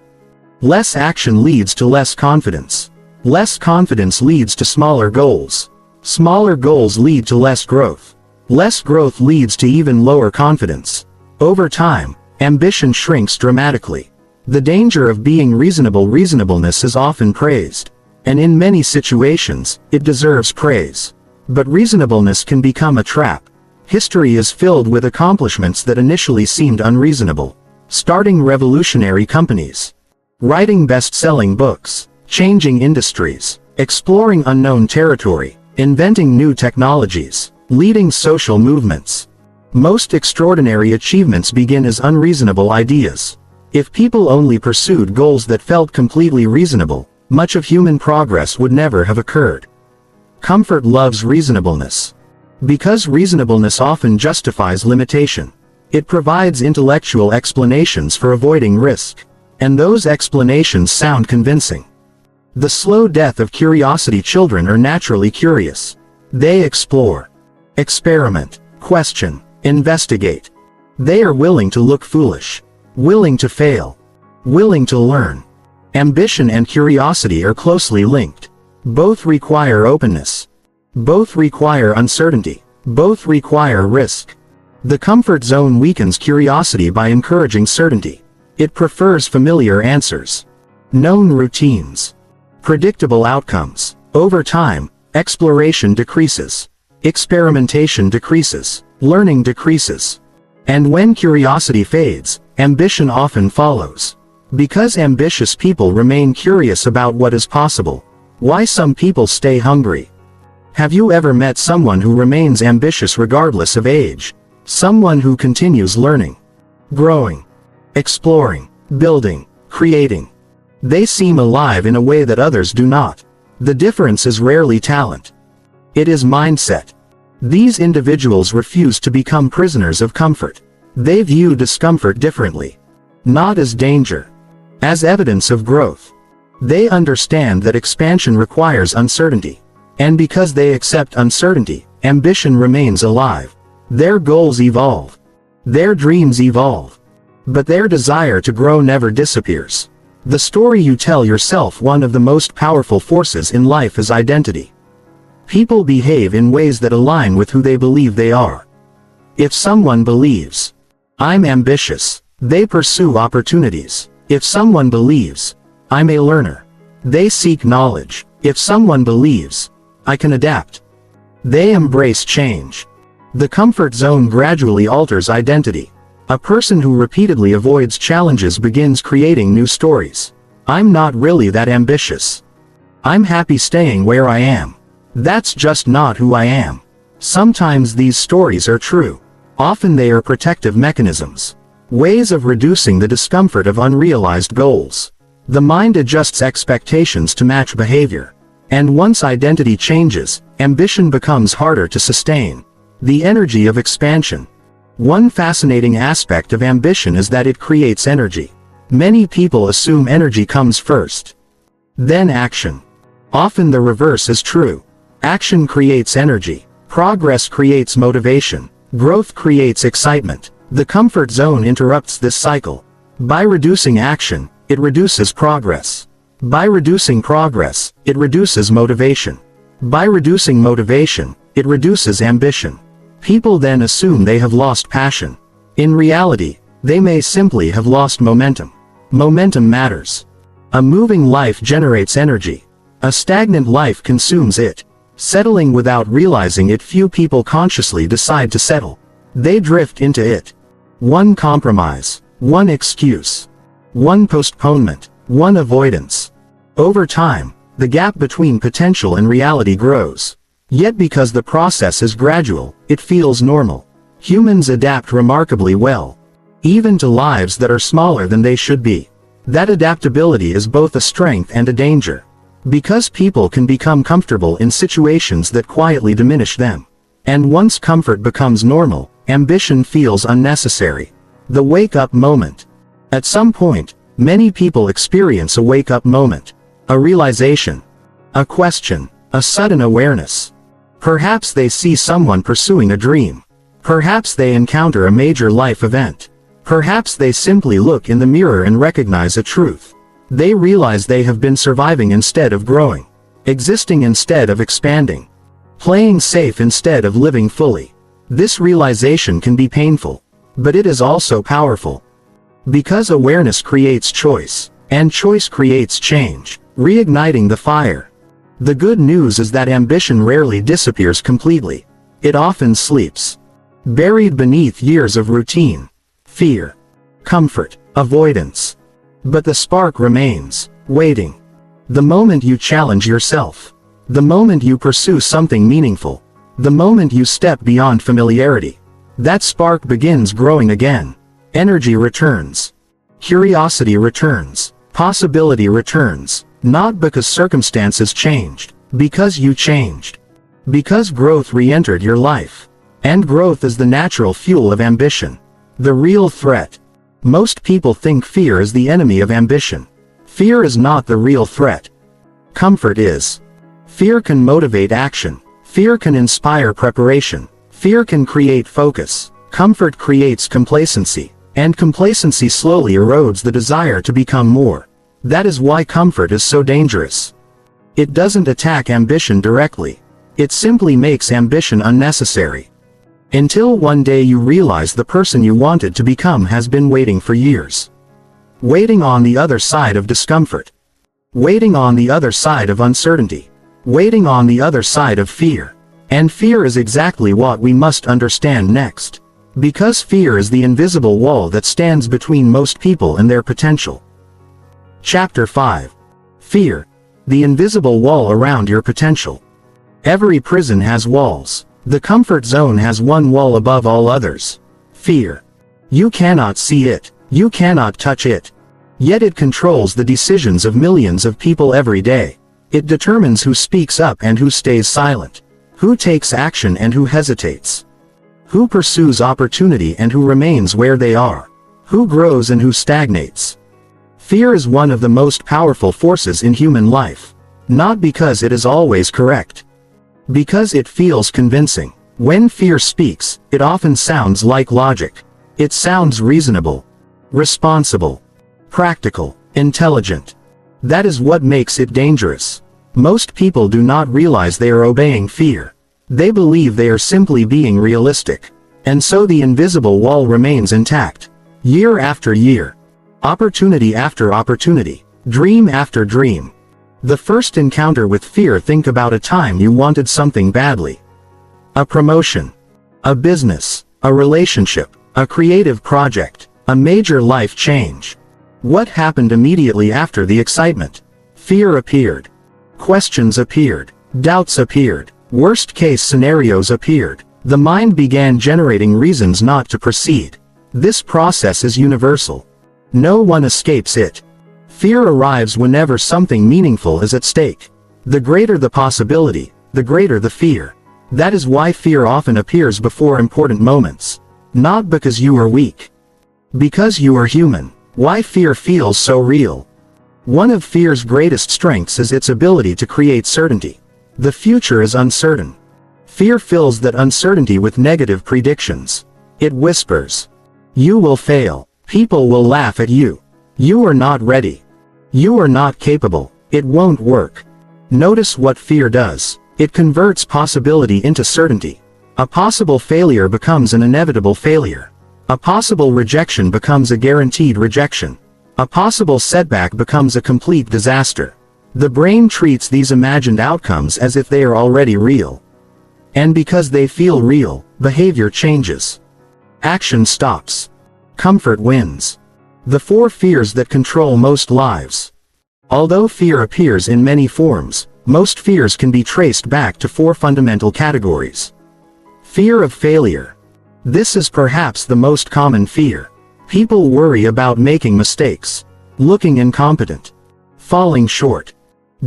Less action leads to less confidence. Less confidence leads to smaller goals. Smaller goals lead to less growth. Less growth leads to even lower confidence. Over time, ambition shrinks dramatically. The danger of being reasonable. Reasonableness is often praised. And in many situations, it deserves praise. But reasonableness can become a trap. History is filled with accomplishments that initially seemed unreasonable. Starting revolutionary companies. Writing best-selling books. Changing industries. Exploring unknown territory. Inventing new technologies. Leading social movements. Most extraordinary achievements begin as unreasonable ideas. If people only pursued goals that felt completely reasonable, much of human progress would never have occurred. Comfort loves reasonableness. Because reasonableness often justifies limitation. It provides intellectual explanations for avoiding risk. And those explanations sound convincing. The slow death of curiosity. Children are naturally curious. They explore, experiment, question, investigate. They are willing to look foolish. Willing to fail. Willing to learn. Ambition and curiosity are closely linked. Both require openness. Both require uncertainty. Both require risk. The comfort zone weakens curiosity by encouraging certainty. It prefers familiar answers. Known routines. Predictable outcomes. Over time, exploration decreases. Experimentation decreases. Learning decreases. And when curiosity fades, ambition often follows. Because ambitious people remain curious about what is possible. Why some people stay hungry. Have you ever met someone who remains ambitious regardless of age? Someone who continues learning, growing, exploring, building, creating. They seem alive in a way that others do not. The difference is rarely talent. It is mindset. These individuals refuse to become prisoners of comfort. They view discomfort differently. Not as danger. As evidence of growth. They understand that expansion requires uncertainty. And because they accept uncertainty, ambition remains alive. Their goals evolve. Their dreams evolve. But their desire to grow never disappears. The story you tell yourself. One of the most powerful forces in life is identity. People behave in ways that align with who they believe they are. If someone believes, I'm ambitious, they pursue opportunities. If someone believes, I'm a learner, they seek knowledge. If someone believes, I can adapt, they embrace change. The comfort zone gradually alters identity. A person who repeatedly avoids challenges begins creating new stories. I'm not really that ambitious. I'm happy staying where I am. That's just not who I am. Sometimes these stories are true. Often they are protective mechanisms. Ways of reducing the discomfort of unrealized goals. The mind adjusts expectations to match behavior. And once identity changes, ambition becomes harder to sustain. The energy of expansion. One fascinating aspect of ambition is that it creates energy. Many people assume energy comes first, then action. Often the reverse is true. Action creates energy. Progress creates motivation. Growth creates excitement. The comfort zone interrupts this cycle. By reducing action, it reduces progress. By reducing progress, it reduces motivation. By reducing motivation, it reduces ambition. People then assume they have lost passion. In reality, they may simply have lost momentum. Momentum matters. A moving life generates energy. A stagnant life consumes it. Settling without realizing it. Few people consciously decide to settle. They drift into it. One compromise, one excuse, one postponement, one avoidance. Over time, the gap between potential and reality grows. Yet because the process is gradual, it feels normal. Humans adapt remarkably well, even to lives that are smaller than they should be. That adaptability is both a strength and a danger. Because people can become comfortable in situations that quietly diminish them. And once comfort becomes normal, ambition feels unnecessary. The wake-up moment. At some point, many people experience a wake-up moment. A realization. A question. A sudden awareness. Perhaps they see someone pursuing a dream. Perhaps they encounter a major life event. Perhaps they simply look in the mirror and recognize a truth. They realize they have been surviving instead of growing. Existing instead of expanding. Playing safe instead of living fully. This realization can be painful. But it is also powerful. Because awareness creates choice. And choice creates change, reigniting the fire. The good news is that ambition rarely disappears completely. It often sleeps, buried beneath years of routine, fear, comfort, avoidance. But the spark remains, waiting. The moment you challenge yourself. The moment you pursue something meaningful. The moment you step beyond familiarity. That spark begins growing again. Energy returns. Curiosity returns. Possibility returns. Not because circumstances changed. Because you changed. Because growth re-entered your life. And growth is the natural fuel of ambition. The real threat. Most people think fear is the enemy of ambition. Fear is not the real threat. Comfort is. Fear can motivate action. Fear can inspire preparation. Fear can create focus. Comfort creates complacency. And complacency slowly erodes the desire to become more. That is why comfort is so dangerous. It doesn't attack ambition directly. It simply makes ambition unnecessary. Until one day you realize the person you wanted to become has been waiting for years. Waiting on the other side of discomfort. Waiting on the other side of uncertainty. Waiting on the other side of fear. And fear is exactly what we must understand next. Because fear is the invisible wall that stands between most people and their potential. Chapter 5. Fear. The invisible wall around your potential. Every prison has walls. The comfort zone has one wall above all others. Fear. You cannot see it. You cannot touch it. Yet it controls the decisions of millions of people every day. It determines who speaks up and who stays silent. Who takes action and who hesitates. Who pursues opportunity and who remains where they are. Who grows and who stagnates. Fear is one of the most powerful forces in human life. Not because it is always correct. Because it feels convincing. When fear speaks, it often sounds like logic. It sounds reasonable, responsible, practical, intelligent. That is what makes it dangerous. Most people do not realize they are obeying fear. They believe they are simply being realistic. And so the invisible wall remains intact. Year after year. Opportunity after opportunity. Dream after dream. The first encounter with fear. Think about a time you wanted something badly. A promotion. A business. A relationship. A creative project. A major life change. What happened immediately after the excitement? Fear appeared. Questions appeared. Doubts appeared. Worst-case scenarios appeared. The mind began generating reasons not to proceed. This process is universal. No one escapes it. Fear arrives whenever something meaningful is at stake. The greater the possibility, the greater the fear. That is why fear often appears before important moments. Not because you are weak. Because you are human. Why fear feels so real. One of fear's greatest strengths is its ability to create certainty. The future is uncertain. Fear fills that uncertainty with negative predictions. It whispers, "You will fail. People will laugh at you. You are not ready. You are not capable. It won't work." Notice what fear does. It converts possibility into certainty. A possible failure becomes an inevitable failure. A possible rejection becomes a guaranteed rejection. A possible setback becomes a complete disaster. The brain treats these imagined outcomes as if they are already real. And because they feel real, behavior changes. Action stops. Comfort wins. The 4 fears that control most lives. Although fear appears in many forms, most fears can be traced back to 4 fundamental categories. Fear of failure. This is perhaps the most common fear. People worry about making mistakes, looking incompetent, falling short,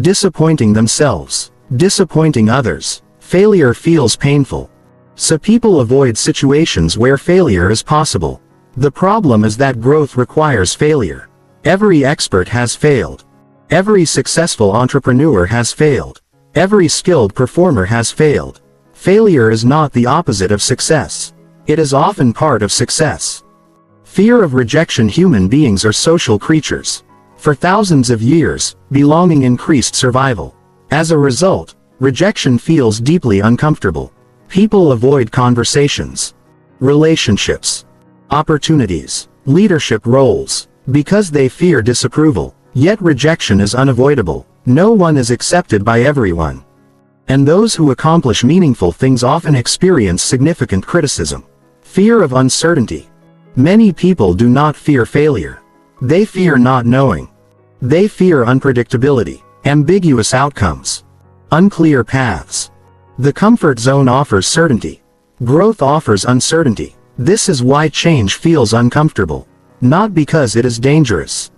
disappointing themselves, disappointing others. Failure feels painful. So people avoid situations where failure is possible. The problem is that growth requires failure. Every expert has failed. Every successful entrepreneur has failed. Every skilled performer has failed. Failure is not the opposite of success. It is often part of success. Fear of rejection. Human beings are social creatures. For thousands of years, belonging increased survival. As a result, rejection feels deeply uncomfortable. People avoid conversations, relationships, opportunities, leadership roles, because they fear disapproval. Yet rejection is unavoidable. No one is accepted by everyone. And those who accomplish meaningful things often experience significant criticism. Fear of uncertainty. Many people do not fear failure. They fear not knowing. They fear unpredictability, ambiguous outcomes, unclear paths. The comfort zone offers certainty. Growth offers uncertainty. This is why change feels uncomfortable. Not because it is dangerous.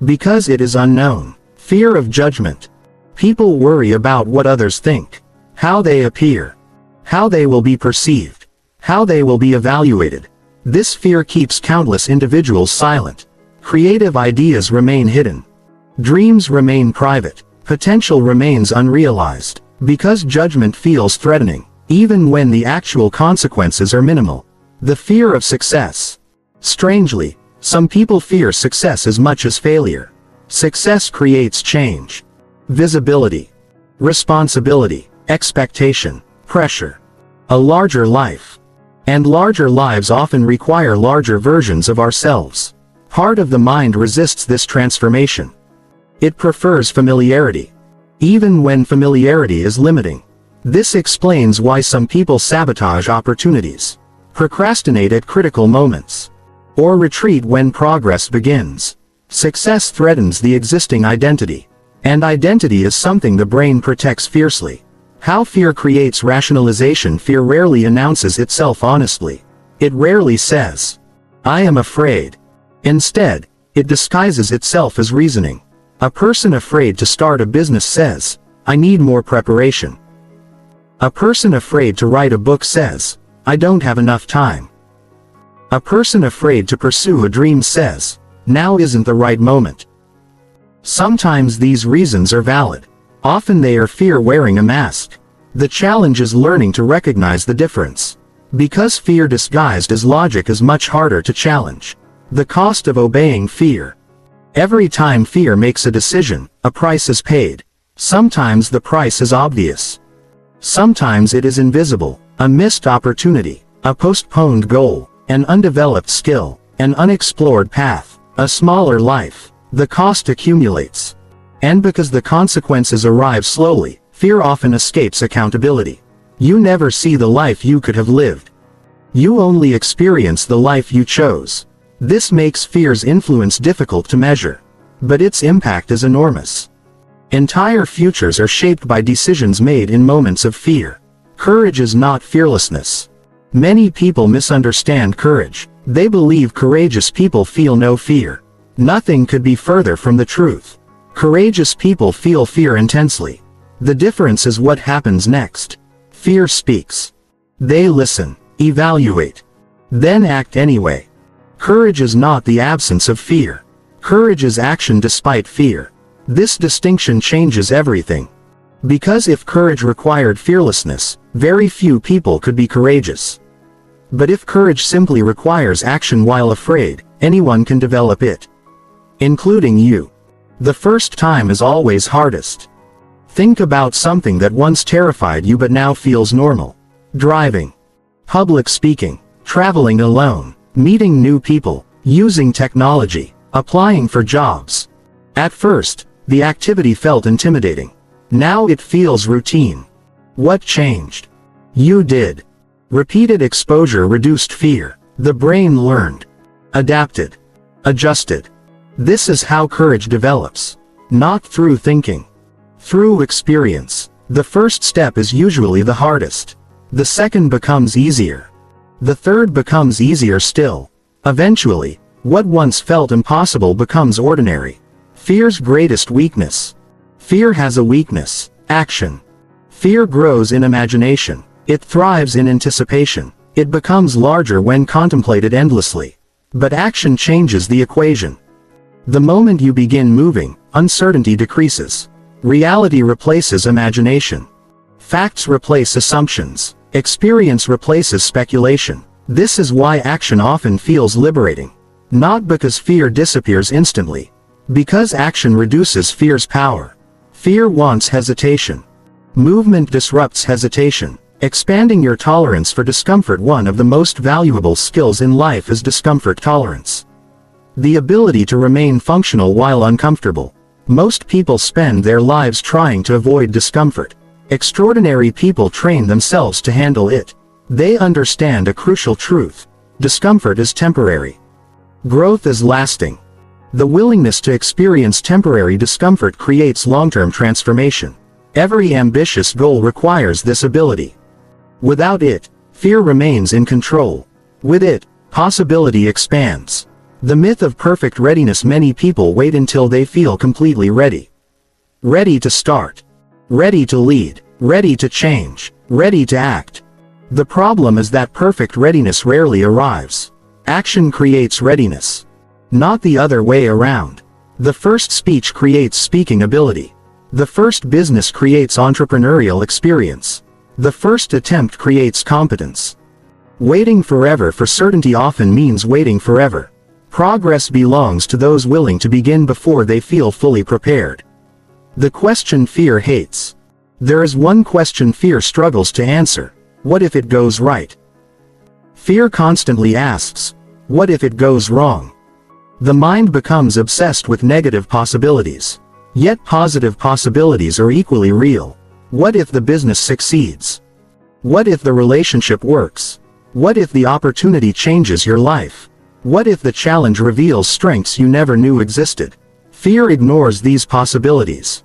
Because it is unknown. Fear of judgment. People worry about what others think, how they appear, how they will be perceived, how they will be evaluated. This fear keeps countless individuals silent. Creative ideas remain hidden. Dreams remain private. Potential remains unrealized. Because judgment feels threatening, even when the actual consequences are minimal. The fear of success. Strangely, some people fear success as much as failure. Success creates change, visibility, responsibility, expectation, pressure, a larger life. And larger lives often require larger versions of ourselves. Part of the mind resists this transformation. It prefers familiarity, even when familiarity is limiting. This explains why some people sabotage opportunities, procrastinate at critical moments, or retreat when progress begins. Success threatens the existing identity, and identity is something the brain protects fiercely. How fear creates rationalization. Fear rarely announces itself honestly. It rarely says, "I am afraid." Instead, it disguises itself as reasoning. A person afraid to start a business says, "I need more preparation." A person afraid to write a book says, "I don't have enough time." A person afraid to pursue a dream says, "Now isn't the right moment." Sometimes these reasons are valid. Often they are fear wearing a mask. The challenge is learning to recognize the difference. Because fear disguised as logic is much harder to challenge. The cost of obeying fear. Every time fear makes a decision, a price is paid. Sometimes the price is obvious. Sometimes it is invisible. A missed opportunity, a postponed goal, an undeveloped skill, an unexplored path, a smaller life. The cost accumulates. And because the consequences arrive slowly, fear often escapes accountability. You never see the life you could have lived. You only experience the life you chose. This makes fear's influence difficult to measure. But its impact is enormous. Entire futures are shaped by decisions made in moments of fear. Courage is not fearlessness. Many people misunderstand courage. They believe courageous people feel no fear. Nothing could be further from the truth. Courageous people feel fear intensely. The difference is what happens next. Fear speaks. They listen, evaluate, Then act anyway. Courage is not the absence of fear. Courage is action despite fear. This distinction changes everything. Because if courage required fearlessness, very few people could be courageous. But if courage simply requires action while afraid, anyone can develop it. Including you. The first time is always hardest. Think about something that once terrified you but now feels normal. Driving. Public speaking. Traveling alone. Meeting new people. Using technology. Applying for jobs. At first, the activity felt intimidating. Now it feels routine. What changed? You did. Repeated exposure reduced fear. The brain learned. Adapted. Adjusted. This is how courage develops. Not through thinking. Through experience. The first step is usually the hardest. The second becomes easier. The third becomes easier still. Eventually, what once felt impossible becomes ordinary. Fear's greatest weakness. Fear has a weakness: action. Fear grows in imagination. It thrives in anticipation. It becomes larger when contemplated endlessly. But action changes the equation. The moment you begin moving, uncertainty decreases. Reality replaces imagination. Facts replace assumptions. Experience replaces speculation. This is why action often feels liberating. Not because fear disappears instantly. Because action reduces fear's power. Fear wants hesitation. Movement disrupts hesitation. Expanding your tolerance for discomfort. One of the most valuable skills in life is discomfort tolerance. The ability to remain functional while uncomfortable. Most people spend their lives trying to avoid discomfort. Extraordinary people train themselves to handle it. They understand a crucial truth. Discomfort is temporary. Growth is lasting. The willingness to experience temporary discomfort creates long-term transformation. Every ambitious goal requires this ability. Without it, fear remains in control. With it, possibility expands. The myth of perfect readiness. Many people wait until they feel completely ready. Ready to start. Ready to lead. Ready to change. Ready to act. The problem is that perfect readiness rarely arrives. Action creates readiness. Not the other way around. The first speech creates speaking ability. The first business creates entrepreneurial experience. The first attempt creates competence. Waiting forever for certainty often means waiting forever. Progress belongs to those willing to begin before they feel fully prepared. The question fear hates. There is one question fear struggles to answer. What if it goes right? Fear constantly asks, what if it goes wrong? The mind becomes obsessed with negative possibilities. Yet positive possibilities are equally real. What if the business succeeds? What if the relationship works? What if the opportunity changes your life? What if the challenge reveals strengths you never knew existed? Fear ignores these possibilities.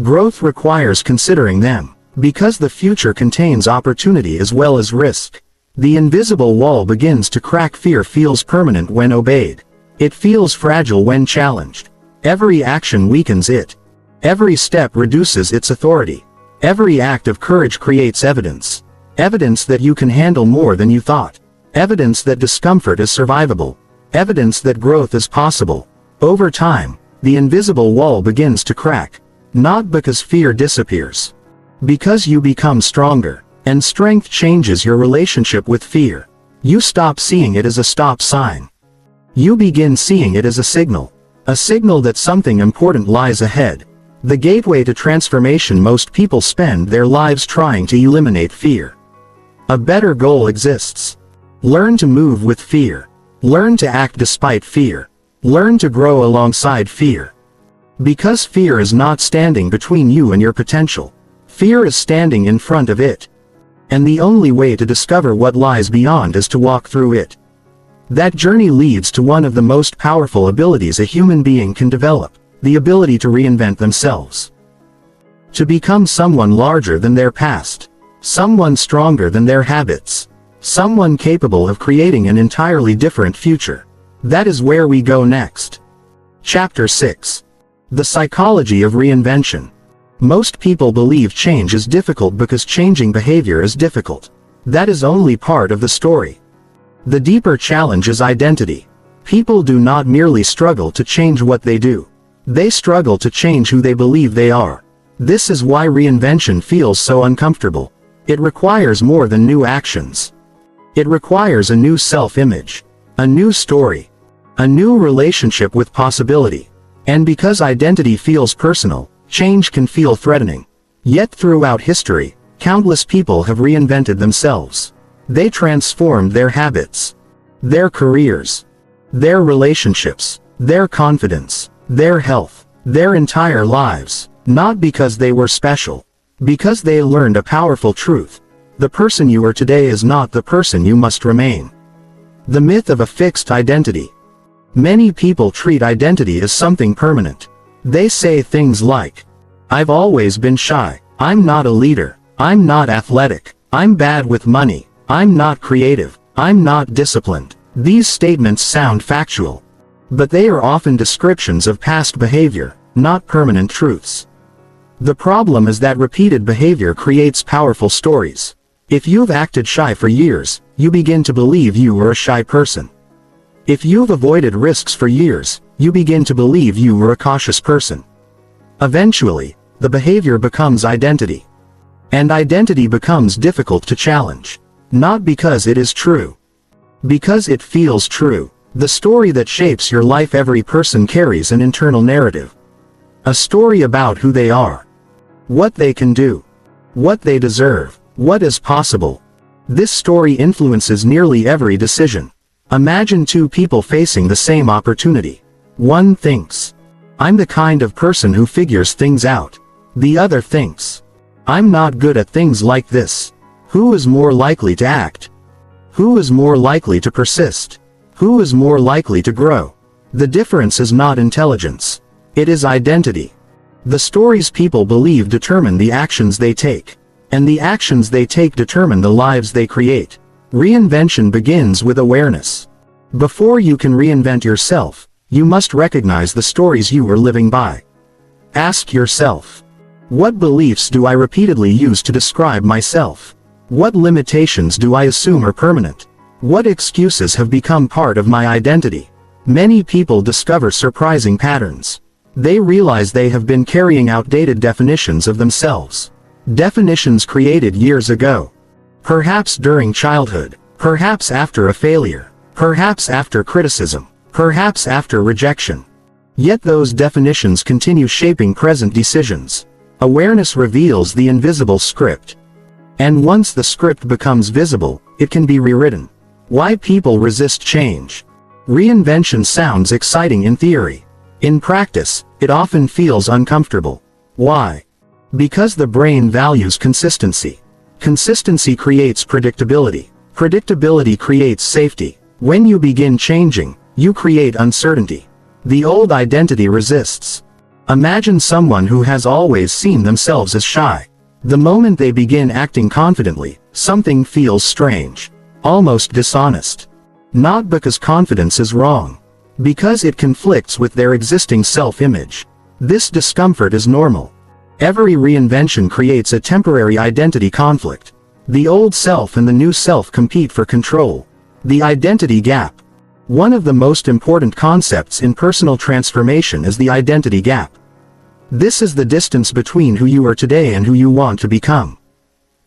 Growth requires considering them. Because the future contains opportunity as well as risk. The invisible wall begins to crack. Fear feels permanent when obeyed. It feels fragile when challenged. Every action weakens it. Every step reduces its authority. Every act of courage creates evidence. Evidence that you can handle more than you thought. Evidence that discomfort is survivable. Evidence that growth is possible. Over time, the invisible wall begins to crack. Not because fear disappears. Because you become stronger. And strength changes your relationship with fear. You stop seeing it as a stop sign. You begin seeing it as a signal. A signal that something important lies ahead. The gateway to transformation. Most people spend their lives trying to eliminate fear. A better goal exists. Learn to move with fear. Learn to act despite fear. Learn to grow alongside fear. Because fear is not standing between you and your potential. Fear is standing in front of it. And the only way to discover what lies beyond is to walk through it. That journey leads to one of the most powerful abilities a human being can develop, the ability to reinvent themselves. To become someone larger than their past. Someone stronger than their habits. Someone capable of creating an entirely different future. That is where we go next. Chapter 6. The Psychology of Reinvention. Most people believe change is difficult because changing behavior is difficult. That is only part of the story. The deeper challenge is identity. People do not merely struggle to change what they do. They struggle to change who they believe they are. This is why reinvention feels so uncomfortable. It requires more than new actions. It requires a new self-image, a new story, a new relationship with possibility. And because identity feels personal, change can feel threatening. Yet throughout history, countless people have reinvented themselves. They transformed their habits, their careers, their relationships, their confidence, their health, their entire lives, not because they were special, because they learned a powerful truth. The person you are today is not the person you must remain. The myth of a fixed identity. Many people treat identity as something permanent. They say things like, "I've always been shy, I'm not a leader, I'm not athletic, I'm bad with money, I'm not creative, I'm not disciplined." These statements sound factual, but they are often descriptions of past behavior, not permanent truths. The problem is that repeated behavior creates powerful stories. If you've acted shy for years, you begin to believe you were a shy person. If you've avoided risks for years, you begin to believe you were a cautious person. Eventually, the behavior becomes identity. And identity becomes difficult to challenge. Not because it is true. Because it feels true. The story that shapes your life. Every person carries an internal narrative. A story about who they are. What they can do. What they deserve. What is possible. This story influences nearly every decision. Imagine two people facing the same opportunity. One thinks, "I'm the kind of person who figures things out." The other thinks, "I'm not good at things like this." Who is more likely to act? Who is more likely to persist? Who is more likely to grow? The difference is not intelligence. It is identity. The stories people believe determine the actions they take. And the actions they take determine the lives they create. Reinvention begins with awareness. Before you can reinvent yourself, you must recognize the stories you are living by. Ask yourself, what beliefs do I repeatedly use to describe myself? What limitations do I assume are permanent? What excuses have become part of my identity? Many people discover surprising patterns. They realize they have been carrying outdated definitions of themselves. Definitions created years ago. Perhaps during childhood. Perhaps after a failure. Perhaps after criticism. Perhaps after rejection. Yet those definitions continue shaping present decisions. Awareness reveals the invisible script. And once the script becomes visible, it can be rewritten. Why people resist change. Reinvention sounds exciting in theory. In practice, it often feels uncomfortable. Why? Because the brain values consistency. Consistency creates predictability. Predictability creates safety. When you begin changing, you create uncertainty. The old identity resists. Imagine someone who has always seen themselves as shy. The moment they begin acting confidently, something feels strange. Almost dishonest. Not because confidence is wrong. Because it conflicts with their existing self-image. This discomfort is normal. Every reinvention creates a temporary identity conflict. The old self and the new self compete for control. The identity gap. One of the most important concepts in personal transformation is the identity gap. This is the distance between who you are today and who you want to become.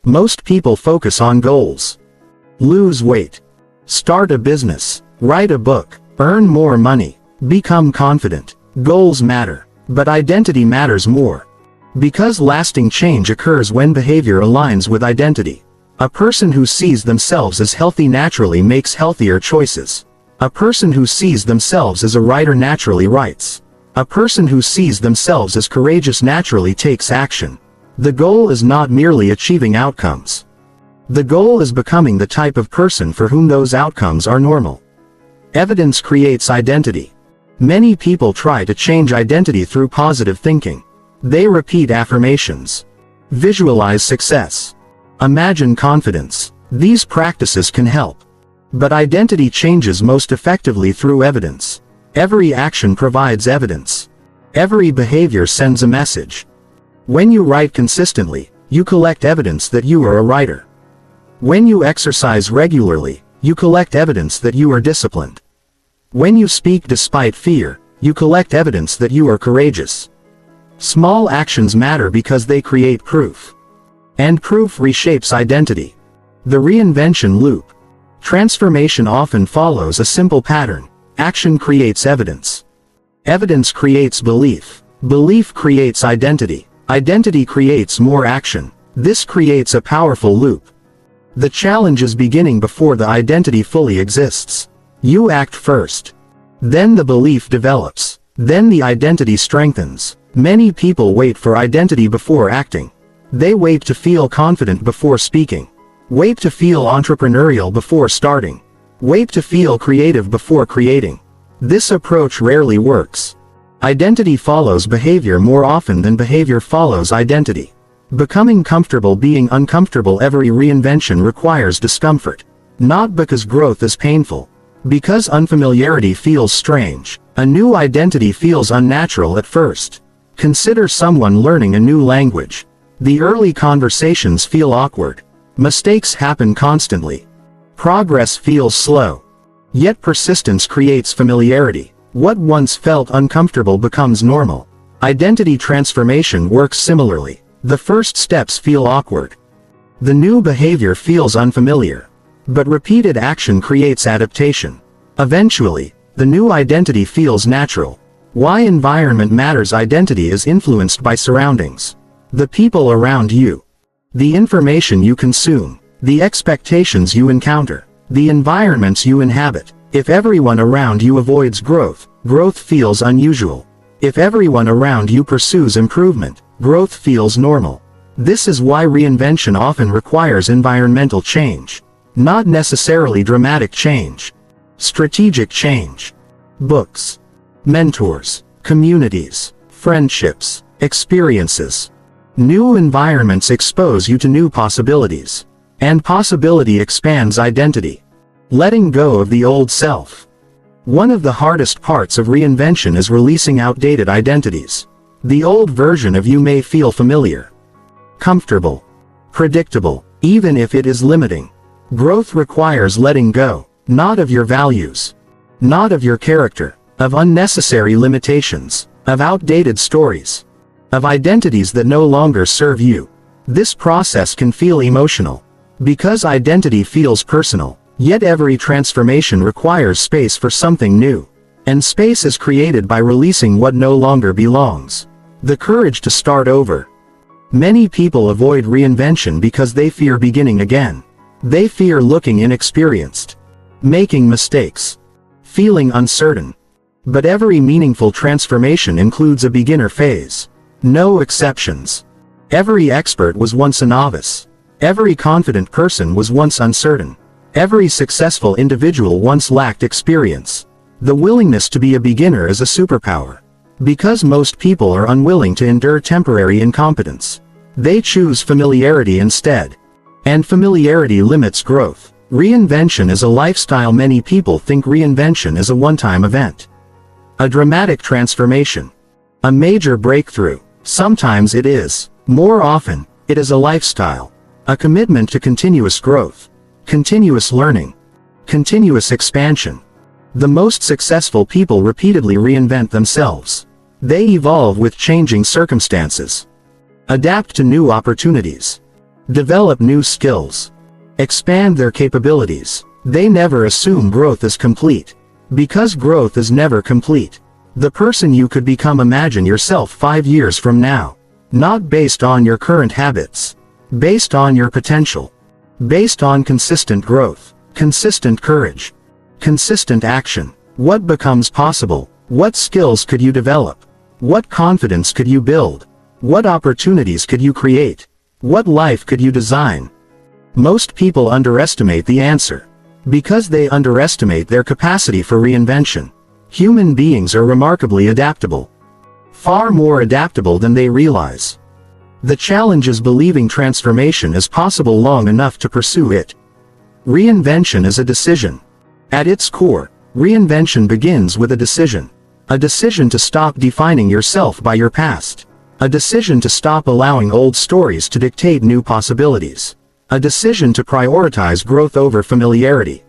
Most people focus on goals. Lose weight. Start a business. Write a book. Earn more money. Become confident. Goals matter. But identity matters more. Because lasting change occurs when behavior aligns with identity. A person who sees themselves as healthy naturally makes healthier choices. A person who sees themselves as a writer naturally writes. A person who sees themselves as courageous naturally takes action. The goal is not merely achieving outcomes. The goal is becoming the type of person for whom those outcomes are normal. Evidence creates identity. Many people try to change identity through positive thinking. They repeat affirmations. Visualize success. Imagine confidence. These practices can help. But identity changes most effectively through evidence. Every action provides evidence. Every behavior sends a message. When you write consistently, you collect evidence that you are a writer. When you exercise regularly, you collect evidence that you are disciplined. When you speak despite fear, you collect evidence that you are courageous. Small actions matter because they create proof. And proof reshapes identity. The reinvention loop. Transformation often follows a simple pattern. Action creates evidence. Evidence creates belief. Belief creates identity. Identity creates more action. This creates a powerful loop. The challenge is beginning before the identity fully exists. You act first. Then the belief develops. Then the identity strengthens. Many people wait for identity before acting. They wait to feel confident before speaking. Wait to feel entrepreneurial before starting. Wait to feel creative before creating. This approach rarely works. Identity follows behavior more often than behavior follows identity. Becoming comfortable being uncomfortable. Every reinvention requires discomfort. Not because growth is painful. Because unfamiliarity feels strange. A new identity feels unnatural at first. Consider someone learning a new language. The early conversations feel awkward. Mistakes happen constantly. Progress feels slow. Yet persistence creates familiarity. What once felt uncomfortable becomes normal. Identity transformation works similarly. The first steps feel awkward. The new behavior feels unfamiliar. But repeated action creates adaptation. Eventually, the new identity feels natural. Why environment matters. Identity is influenced by surroundings. The people around you. The information you consume. The expectations you encounter. The environments you inhabit. If everyone around you avoids growth, growth feels unusual. If everyone around you pursues improvement, growth feels normal. This is why reinvention often requires environmental change. Not necessarily dramatic change. Strategic change. Books. Mentors. Communities. Friendships. Experiences. New environments expose you to new possibilities. And possibility expands identity. Letting go of the old self. One of the hardest parts of reinvention is releasing outdated identities. The old version of you may feel familiar, comfortable, predictable, even if it is limiting. Growth requires letting go, not of your values, not of your character, of unnecessary limitations, of outdated stories, of identities that no longer serve you. This process can feel emotional, because identity feels personal. Yet every transformation requires space for something new. And space is created by releasing what no longer belongs. The courage to start over. Many people avoid reinvention because they fear beginning again. They fear looking inexperienced, making mistakes, feeling uncertain. But every meaningful transformation includes a beginner phase. No exceptions. Every expert was once a novice. Every confident person was once uncertain. Every successful individual once lacked experience. The willingness to be a beginner is a superpower. Because most people are unwilling to endure temporary incompetence, they choose familiarity instead. And familiarity limits growth. Reinvention is a lifestyle. Many people think reinvention is a one-time event. A dramatic transformation. A major breakthrough. Sometimes it is. More often, it is a lifestyle. A commitment to continuous growth. Continuous learning. Continuous expansion. The most successful people repeatedly reinvent themselves. They evolve with changing circumstances. Adapt to new opportunities. Develop new skills. Expand their capabilities. They never assume growth is complete. Because growth is never complete. The person you could become. Imagine yourself 5 years from now. Not based on your current habits. Based on your potential. Based on consistent growth, consistent courage, consistent action. What becomes possible? What skills could you develop? What confidence could you build? What opportunities could you create? What life could you design? Most people underestimate the answer. Because they underestimate their capacity for reinvention. Human beings are remarkably adaptable. Far more adaptable than they realize. The challenge is believing transformation is possible long enough to pursue it. Reinvention is a decision. At its core, reinvention begins with a decision. A decision to stop defining yourself by your past. A decision to stop allowing old stories to dictate new possibilities. A decision to prioritize growth over familiarity.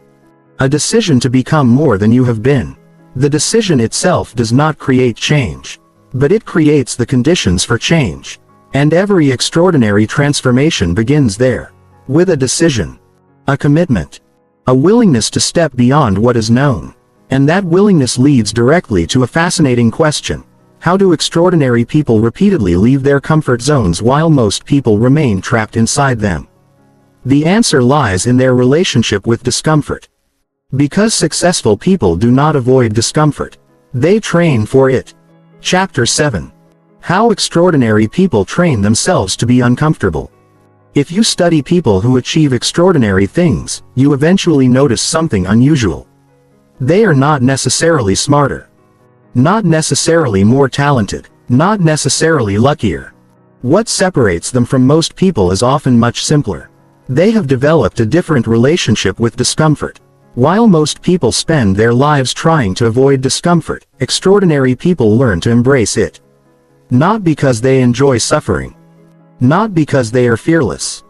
A decision to become more than you have been. The decision itself does not create change, but it creates the conditions for change. And every extraordinary transformation begins there. With a decision. A commitment. A willingness to step beyond what is known. And that willingness leads directly to a fascinating question. How do extraordinary people repeatedly leave their comfort zones while most people remain trapped inside them? The answer lies in their relationship with discomfort. Because successful people do not avoid discomfort. They train for it. Chapter 7. How extraordinary people train themselves to be uncomfortable. If you study people who achieve extraordinary things, you eventually notice something unusual. They are not necessarily smarter. Not necessarily more talented. Not necessarily luckier. What separates them from most people is often much simpler. They have developed a different relationship with discomfort. While most people spend their lives trying to avoid discomfort, extraordinary people learn to embrace it. Not because they enjoy suffering. Not because they are fearless.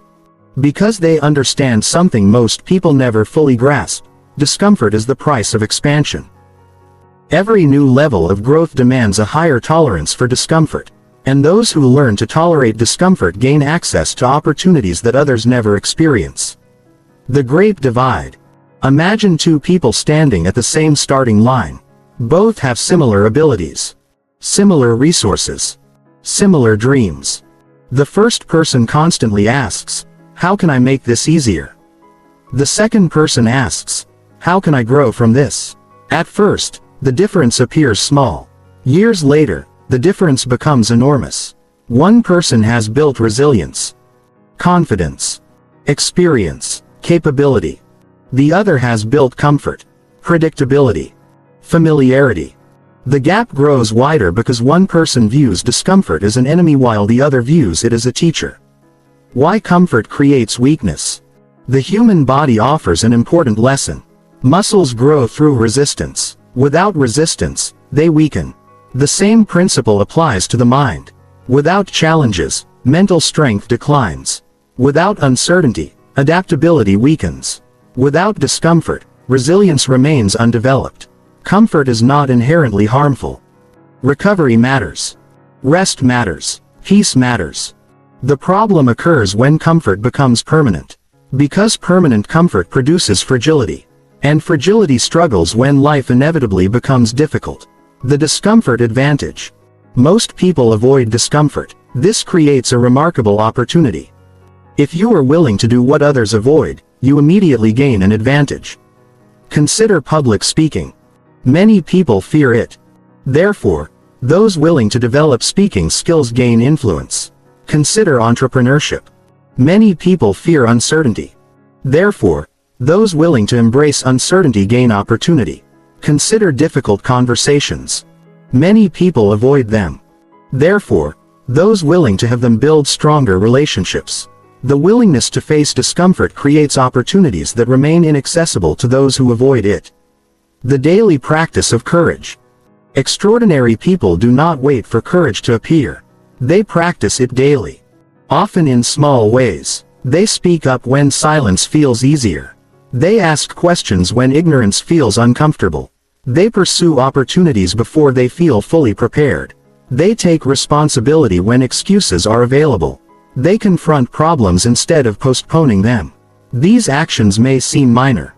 Because they understand something most people never fully grasp. Discomfort is the price of expansion. Every new level of growth demands a higher tolerance for discomfort, and those who learn to tolerate discomfort gain access to opportunities that others never experience. The Great Divide. Imagine two people standing at the same starting line. Both have similar abilities, similar resources, similar dreams. The first person constantly asks, "How can I make this easier?" The second person asks, "How can I grow from this?" At first, the difference appears small. Years later, the difference becomes enormous. One person has built resilience, confidence, experience, capability. The other has built comfort, predictability, familiarity. The gap grows wider because one person views discomfort as an enemy while the other views it as a teacher. Why comfort creates weakness? The human body offers an important lesson. Muscles grow through resistance. Without resistance, they weaken. The same principle applies to the mind. Without challenges, mental strength declines. Without uncertainty, adaptability weakens. Without discomfort, resilience remains undeveloped. Comfort is not inherently harmful. Recovery matters. Rest matters. Peace matters. The problem occurs when comfort becomes permanent. Because permanent comfort produces fragility. And fragility struggles when life inevitably becomes difficult. The discomfort advantage. Most people avoid discomfort. This creates a remarkable opportunity. If you are willing to do what others avoid, you immediately gain an advantage. Consider public speaking. Many people fear it. Therefore, those willing to develop speaking skills gain influence. Consider entrepreneurship. Many people fear uncertainty. Therefore, those willing to embrace uncertainty gain opportunity. Consider difficult conversations. Many people avoid them. Therefore, those willing to have them build stronger relationships. The willingness to face discomfort creates opportunities that remain inaccessible to those who avoid it. The daily practice of courage. Extraordinary people do not wait for courage to appear. They practice it daily. Often in small ways. They speak up when silence feels easier. They ask questions when ignorance feels uncomfortable. They pursue opportunities before they feel fully prepared. They take responsibility when excuses are available. They confront problems instead of postponing them. These actions may seem minor.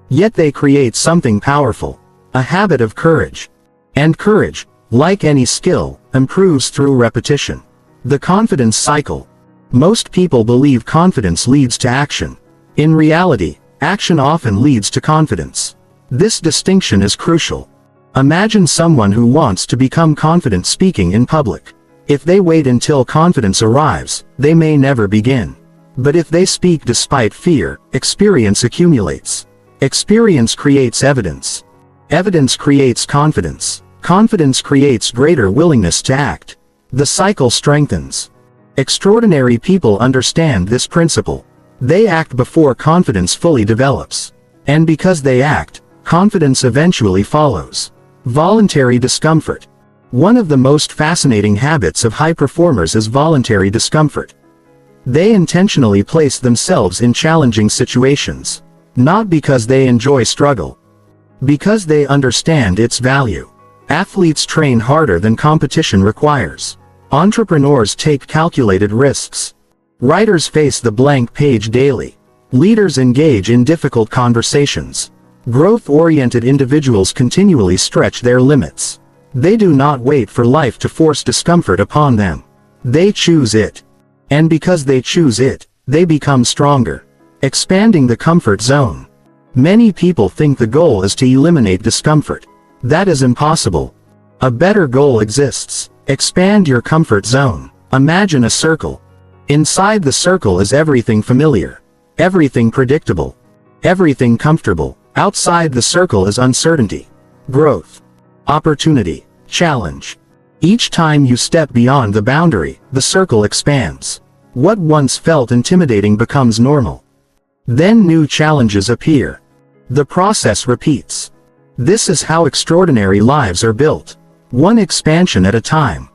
Yet they create something powerful. A habit of courage. And courage, like any skill, improves through repetition. The confidence cycle. Most people believe confidence leads to action. In reality, action often leads to confidence. This distinction is crucial. Imagine someone who wants to become confident speaking in public. If they wait until confidence arrives, they may never begin. But if they speak despite fear, experience accumulates. Experience creates evidence. Evidence creates confidence. Confidence creates greater willingness to act. The cycle strengthens. Extraordinary people understand this principle. They act before confidence fully develops. And because they act, confidence eventually follows. Voluntary discomfort. One of the most fascinating habits of high performers is voluntary discomfort. They intentionally place themselves in challenging situations. Not because they enjoy struggle. Because they understand its value. Athletes train harder than competition requires. Entrepreneurs take calculated risks. Writers face the blank page daily. Leaders engage in difficult conversations. Growth-oriented individuals continually stretch their limits. They do not wait for life to force discomfort upon them. They choose it. And because they choose it, they become stronger. Expanding the comfort zone. Many people think the goal is to eliminate discomfort. That is impossible. A better goal exists. Expand your comfort zone. Imagine a circle. Inside the circle is everything familiar. Everything predictable. Everything comfortable. Outside the circle is uncertainty. Growth. Opportunity. Challenge. Each time you step beyond the boundary, the circle expands. What once felt intimidating becomes normal. Then new challenges appear. The process repeats. This is how extraordinary lives are built. One expansion at a time.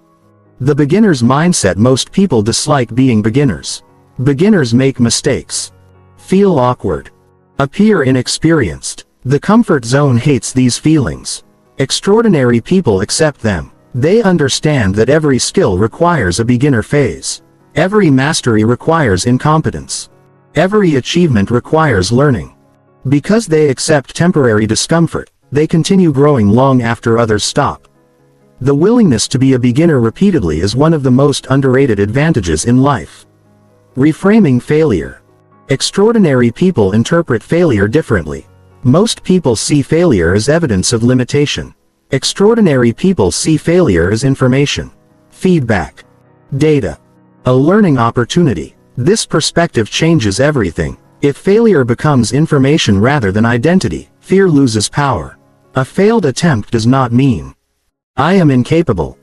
The beginner's mindset. Most people dislike being beginners. Beginners make mistakes. Feel awkward. Appear inexperienced. The comfort zone hates these feelings. Extraordinary people accept them. They understand that every skill requires a beginner phase. Every mastery requires incompetence. Every achievement requires learning. Because they accept temporary discomfort, they continue growing long after others stop. The willingness to be a beginner repeatedly is one of the most underrated advantages in life. Reframing failure. Extraordinary people interpret failure differently. Most people see failure as evidence of limitation. Extraordinary people see failure as information, feedback, data, a learning opportunity. This perspective changes everything. If failure becomes information rather than identity, fear loses power. A failed attempt does not mean, I am incapable.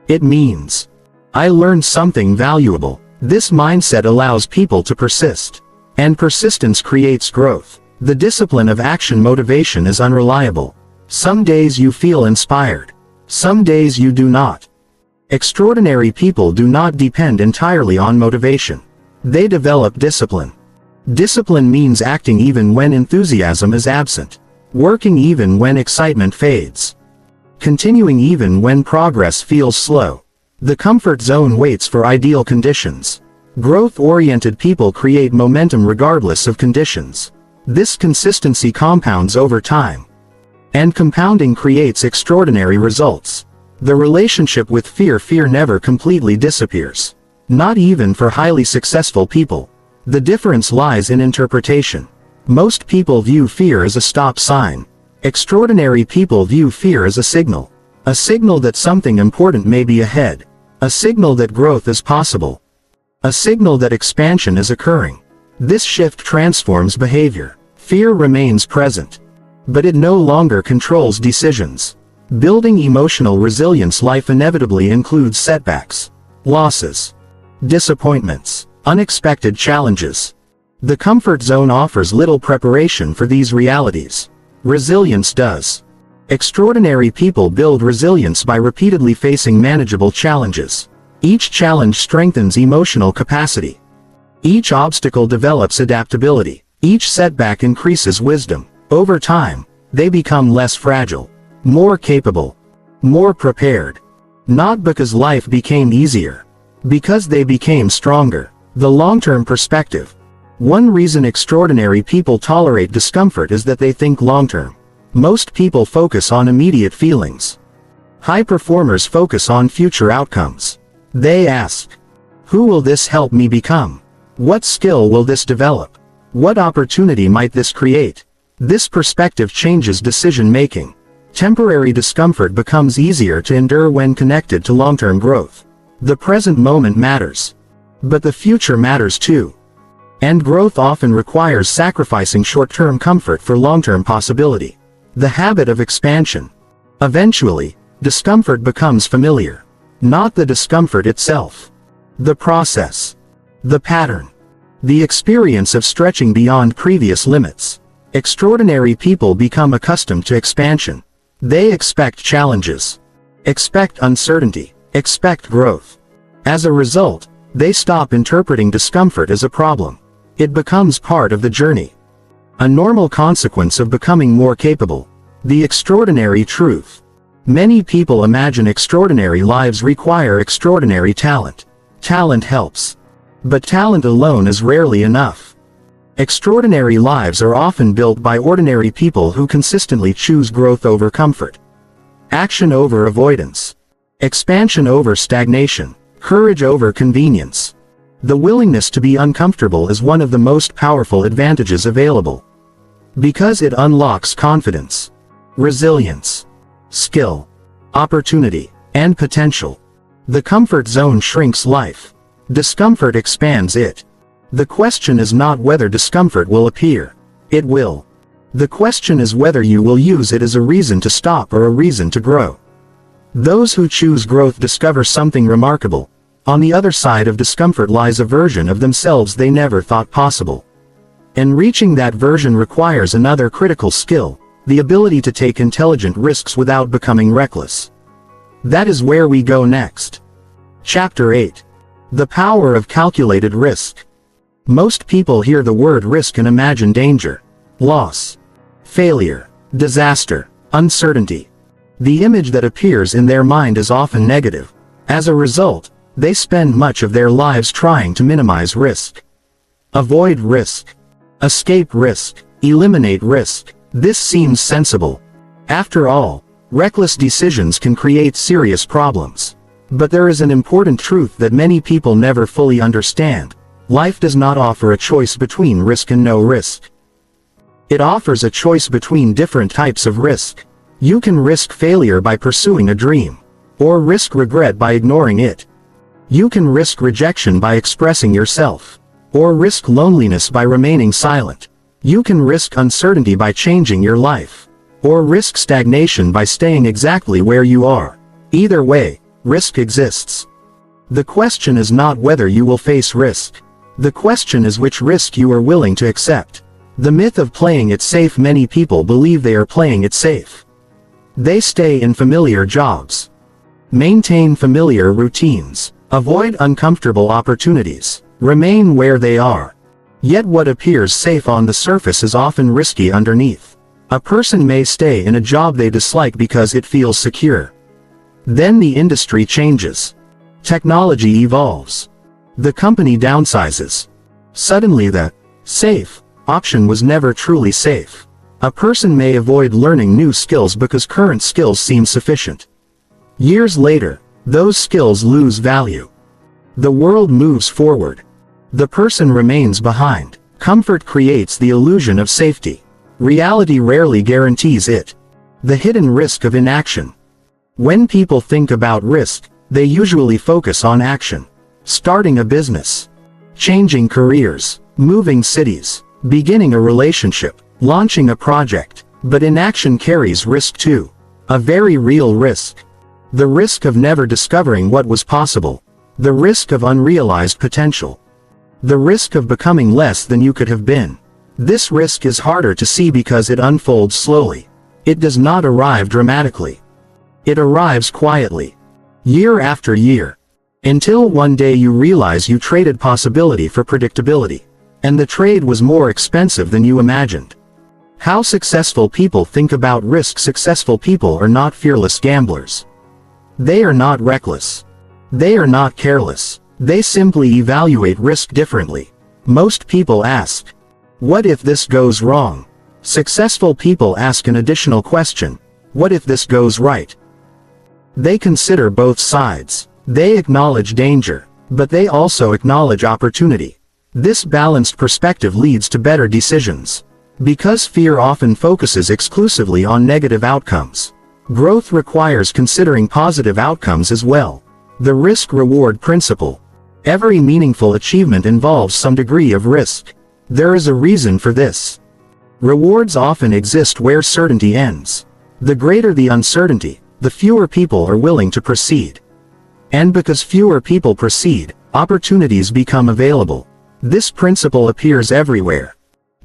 It means, I learned something valuable. This mindset allows people to persist. And persistence creates growth. The discipline of action. Motivation is unreliable. Some days you feel inspired. Some days you do not. Extraordinary people do not depend entirely on motivation. They develop discipline. Discipline means acting even when enthusiasm is absent. Working even when excitement fades. Continuing even when progress feels slow. The comfort zone waits for ideal conditions. Growth-oriented people create momentum regardless of conditions. This consistency compounds over time. And compounding creates extraordinary results. The relationship with fear. Fear never completely disappears. Not even for highly successful people. The difference lies in interpretation. Most people view fear as a stop sign. Extraordinary people view fear as a signal. A signal that something important may be ahead. A signal that growth is possible. A signal that expansion is occurring. This shift transforms behavior. Fear remains present. But it no longer controls decisions. Building emotional resilience. Life inevitably includes setbacks, losses, disappointments, unexpected challenges. The comfort zone offers little preparation for these realities. Resilience does. Extraordinary people build resilience by repeatedly facing manageable challenges. Each challenge strengthens emotional capacity. Each obstacle develops adaptability. Each setback increases wisdom. Over time, they become less fragile, more capable, more prepared. Not because life became easier. Because they became stronger. The long-term perspective. One reason extraordinary people tolerate discomfort is that they think long-term. Most people focus on immediate feelings. High performers focus on future outcomes. They ask, who will this help me become? What skill will this develop? What opportunity might this create? This perspective changes decision-making. Temporary discomfort becomes easier to endure when connected to long-term growth. The present moment matters. But the future matters too. And growth often requires sacrificing short-term comfort for long-term possibility. The habit of expansion. Eventually, discomfort becomes familiar. Not the discomfort itself. The process. The pattern. The experience of stretching beyond previous limits. Extraordinary people become accustomed to expansion. They expect challenges. Expect uncertainty. Expect growth. As a result, they stop interpreting discomfort as a problem. It becomes part of the journey. A normal consequence of becoming more capable. The extraordinary truth. Many people imagine extraordinary lives require extraordinary talent. Talent helps. But talent alone is rarely enough. Extraordinary lives are often built by ordinary people who consistently choose growth over comfort, action over avoidance, expansion over stagnation, courage over convenience. The willingness to be uncomfortable is one of the most powerful advantages available, because it unlocks confidence, resilience, skill, opportunity, and potential. The comfort zone shrinks life. Discomfort expands it. The question is not whether discomfort will appear. It will. The question is whether you will use it as a reason to stop or a reason to grow. Those who choose growth discover something remarkable. On the other side of discomfort lies a version of themselves they never thought possible. And reaching that version requires another critical skill, the ability to take intelligent risks without becoming reckless. That is where we go next. Chapter 8. The power of calculated risk. Most people hear the word risk and imagine danger, loss, failure, disaster, uncertainty. The image that appears in their mind is often negative. As a result, they spend much of their lives trying to minimize risk. Avoid risk. Escape risk. Eliminate risk. This seems sensible. After all, reckless decisions can create serious problems. But there is an important truth that many people never fully understand. Life does not offer a choice between risk and no risk. It offers a choice between different types of risk. You can risk failure by pursuing a dream, or risk regret by ignoring it. You can risk rejection by expressing yourself, or risk loneliness by remaining silent. You can risk uncertainty by changing your life, or risk stagnation by staying exactly where you are. Either way, risk exists. The question is not whether you will face risk. The question is which risk you are willing to accept. The myth of playing it safe. Many people believe they are playing it safe. They stay in familiar jobs, maintain familiar routines, avoid uncomfortable opportunities, remain where they are. Yet what appears safe on the surface is often risky underneath. A person may stay in a job they dislike because it feels secure. Then the industry changes. Technology evolves. The company downsizes. Suddenly the safe option was never truly safe. A person may avoid learning new skills because current skills seem sufficient. Years later, those skills lose value. The world moves forward. The person remains behind. Comfort creates the illusion of safety. Reality rarely guarantees it. The hidden risk of inaction. When people think about risk, they usually focus on action. Starting a business, changing careers, moving cities, beginning a relationship, launching a project. But inaction carries risk too. A very real risk. The risk of never discovering what was possible. The risk of unrealized potential. The risk of becoming less than you could have been. This risk is harder to see because it unfolds slowly. It does not arrive dramatically. It arrives quietly, year after year, until one day you realize you traded possibility for predictability. And the trade was more expensive than you imagined. How successful people think about risk. Successful people are not fearless gamblers. They are not reckless. They are not careless. They simply evaluate risk differently. Most people ask, what if this goes wrong? Successful people ask an additional question, what if this goes right? They consider both sides. They acknowledge danger, but they also acknowledge opportunity. This balanced perspective leads to better decisions. Because fear often focuses exclusively on negative outcomes, growth requires considering positive outcomes as well. The risk-reward principle. Every meaningful achievement involves some degree of risk. There is a reason for this. Rewards often exist where certainty ends. The greater the uncertainty, the fewer people are willing to proceed. And because fewer people proceed, opportunities become available. This principle appears everywhere.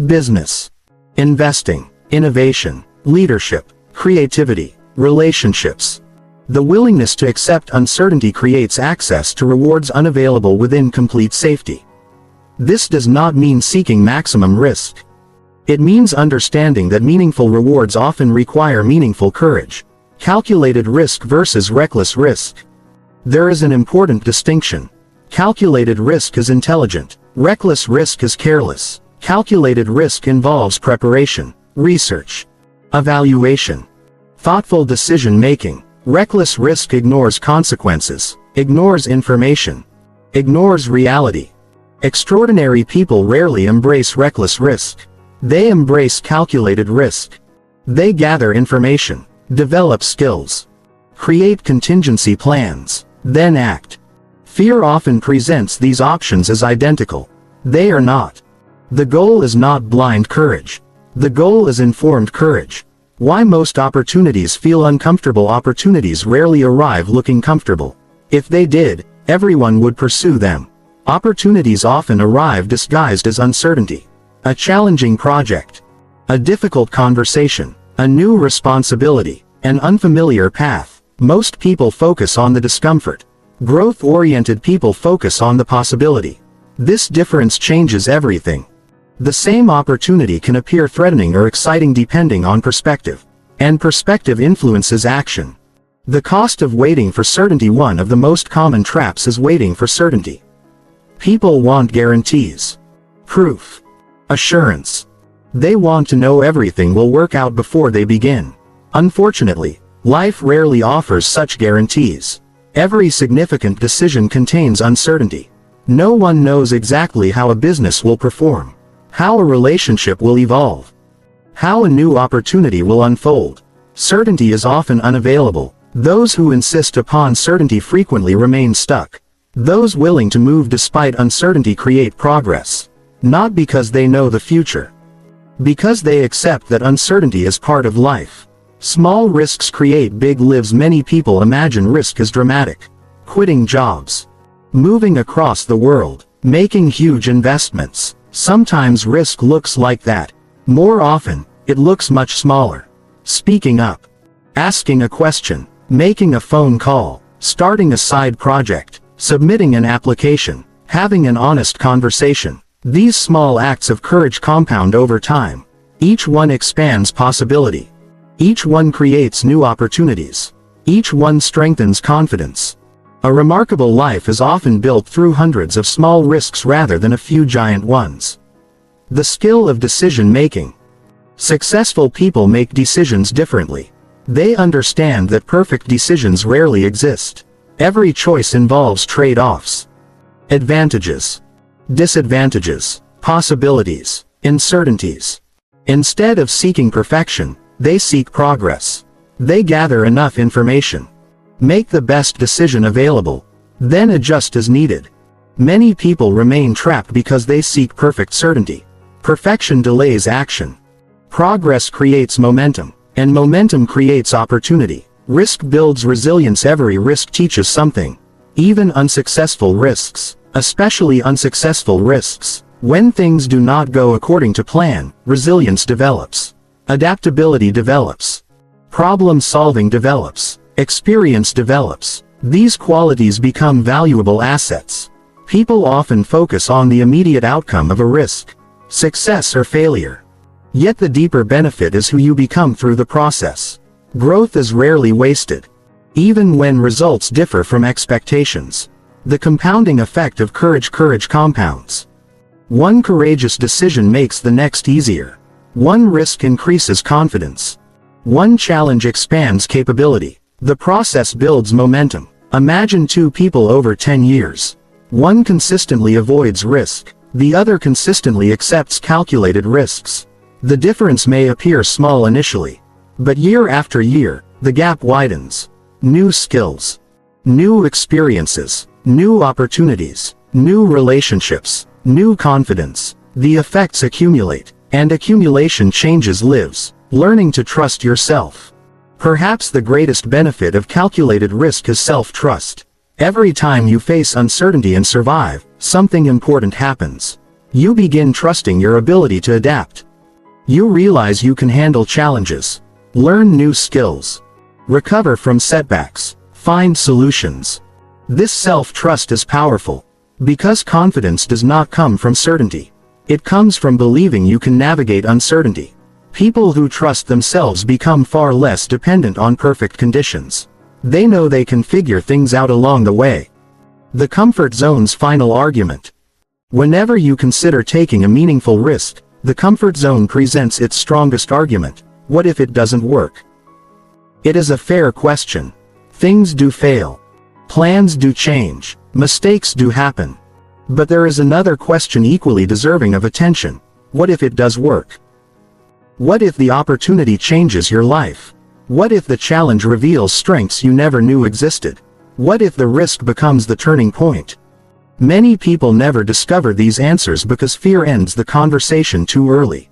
Business, investing, innovation, leadership, creativity, relationships. The willingness to accept uncertainty creates access to rewards unavailable within complete safety. This does not mean seeking maximum risk. It means understanding that meaningful rewards often require meaningful courage. Calculated risk versus reckless risk. There is an important distinction. Calculated risk is intelligent. Reckless risk is careless. Calculated risk involves preparation, research, evaluation, thoughtful decision-making. Reckless risk ignores consequences, ignores information, ignores reality. Extraordinary people rarely embrace reckless risk. They embrace calculated risk. They gather information, develop skills, create contingency plans, then act. Fear often presents these options as identical. They are not. The goal is not blind courage. The goal is informed courage. Why most opportunities feel uncomfortable. Opportunities rarely arrive looking comfortable. If they did, everyone would pursue them. Opportunities often arrive disguised as uncertainty. A challenging project, a difficult conversation, a new responsibility, an unfamiliar path. Most people focus on the discomfort. Growth-oriented people focus on the possibility. This difference changes everything. The same opportunity can appear threatening or exciting depending on perspective. And perspective influences action. The cost of waiting for certainty. One of the most common traps is waiting for certainty. People want guarantees, proof, assurance. They want to know everything will work out before they begin. Unfortunately, life rarely offers such guarantees. Every significant decision contains uncertainty. No one knows exactly how a business will perform, how a relationship will evolve, how a new opportunity will unfold. Certainty is often unavailable. Those who insist upon certainty frequently remain stuck. Those willing to move despite uncertainty create progress. Not because they know the future, because they accept that uncertainty is part of life. Small risks create big lives. Many people imagine risk as dramatic. Quitting jobs, moving across the world, making huge investments. Sometimes risk looks like that. More often, it looks much smaller. Speaking up, asking a question, making a phone call, starting a side project, submitting an application, having an honest conversation. These small acts of courage compound over time. Each one expands possibility. Each one creates new opportunities. Each one strengthens confidence. A remarkable life is often built through hundreds of small risks rather than a few giant ones. The skill of decision making. Successful people make decisions differently. They understand that perfect decisions rarely exist. Every choice involves trade-offs, advantages, disadvantages, possibilities, uncertainties. Instead of seeking perfection, they seek progress. They gather enough information, make the best decision available, then adjust as needed. Many people remain trapped because they seek perfect certainty. Perfection delays action. Progress creates momentum, and momentum creates opportunity. Risk builds resilience. Every risk teaches something. Even unsuccessful risks, especially unsuccessful risks. When things do not go according to plan, resilience develops. Adaptability develops. Problem-solving develops. Experience develops. These qualities become valuable assets. People often focus on the immediate outcome of a risk, success or failure. Yet the deeper benefit is who you become through the process. Growth is rarely wasted. Even when results differ from expectations. The compounding effect of courage compounds. One courageous decision makes the next easier. One risk increases confidence. One challenge expands capability. The process builds momentum. Imagine two people over 10 years. One consistently avoids risk. The other consistently accepts calculated risks. The difference may appear small initially, but year after year, the gap widens. New skills, new experiences, new opportunities, new relationships, new confidence. The effects accumulate, and accumulation changes lives. Learning to trust yourself. Perhaps the greatest benefit of calculated risk is self-trust. Every time you face uncertainty and survive, something important happens. You begin trusting your ability to adapt. You realize you can handle challenges, learn new skills, recover from setbacks, find solutions. This self-trust is powerful, because confidence does not come from certainty. It comes from believing you can navigate uncertainty. People who trust themselves become far less dependent on perfect conditions. They know they can figure things out along the way. The comfort zone's final argument. Whenever you consider taking a meaningful risk, the comfort zone presents its strongest argument. What if it doesn't work? It is a fair question. Things do fail. Plans do change. Mistakes do happen. But there is another question equally deserving of attention. What if it does work? What if the opportunity changes your life? What if the challenge reveals strengths you never knew existed? What if the risk becomes the turning point? Many people never discover these answers because fear ends the conversation too early.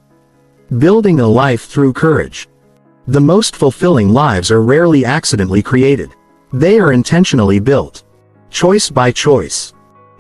Building a life through courage. The most fulfilling lives are rarely accidentally created. They are intentionally built. Choice by choice.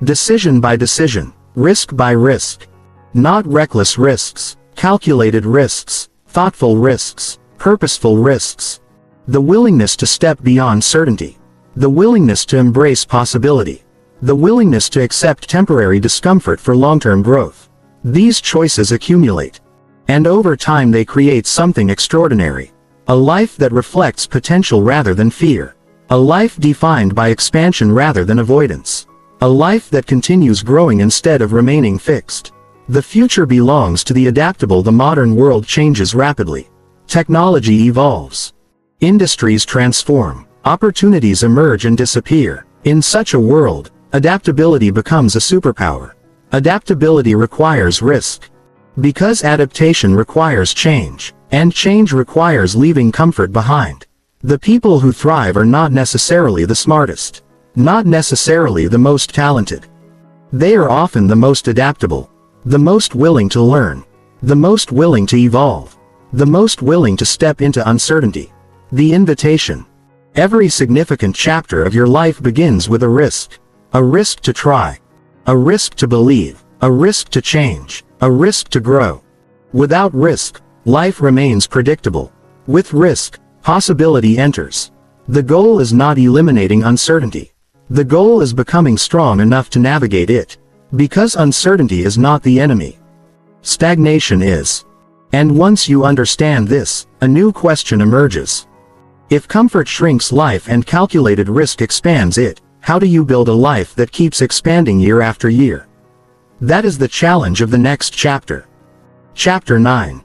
Decision by decision. Risk by risk. Not reckless risks. Calculated risks. Thoughtful risks. Purposeful risks. The willingness to step beyond certainty. The willingness to embrace possibility. The willingness to accept temporary discomfort for long-term growth. These choices accumulate. And over time they create something extraordinary. A life that reflects potential rather than fear. A life defined by expansion rather than avoidance. A life that continues growing instead of remaining fixed. The future belongs to the adaptable. The modern world changes rapidly. Technology evolves. Industries transform. Opportunities emerge and disappear. In such a world, adaptability becomes a superpower. Adaptability requires risk. Because adaptation requires change, and change requires leaving comfort behind. The people who thrive are not necessarily the smartest. Not necessarily the most talented. They are often the most adaptable. The most willing to learn. The most willing to evolve. The most willing to step into uncertainty. The invitation. Every significant chapter of your life begins with a risk. A risk to try. A risk to believe. A risk to change. A risk to grow. Without risk, life remains predictable. With risk, possibility enters. The goal is not eliminating uncertainty. The goal is becoming strong enough to navigate it. Because uncertainty is not the enemy. Stagnation is. And once you understand this, a new question emerges. If comfort shrinks life and calculated risk expands it, how do you build a life that keeps expanding year after year? That is the challenge of the next chapter. Chapter 9.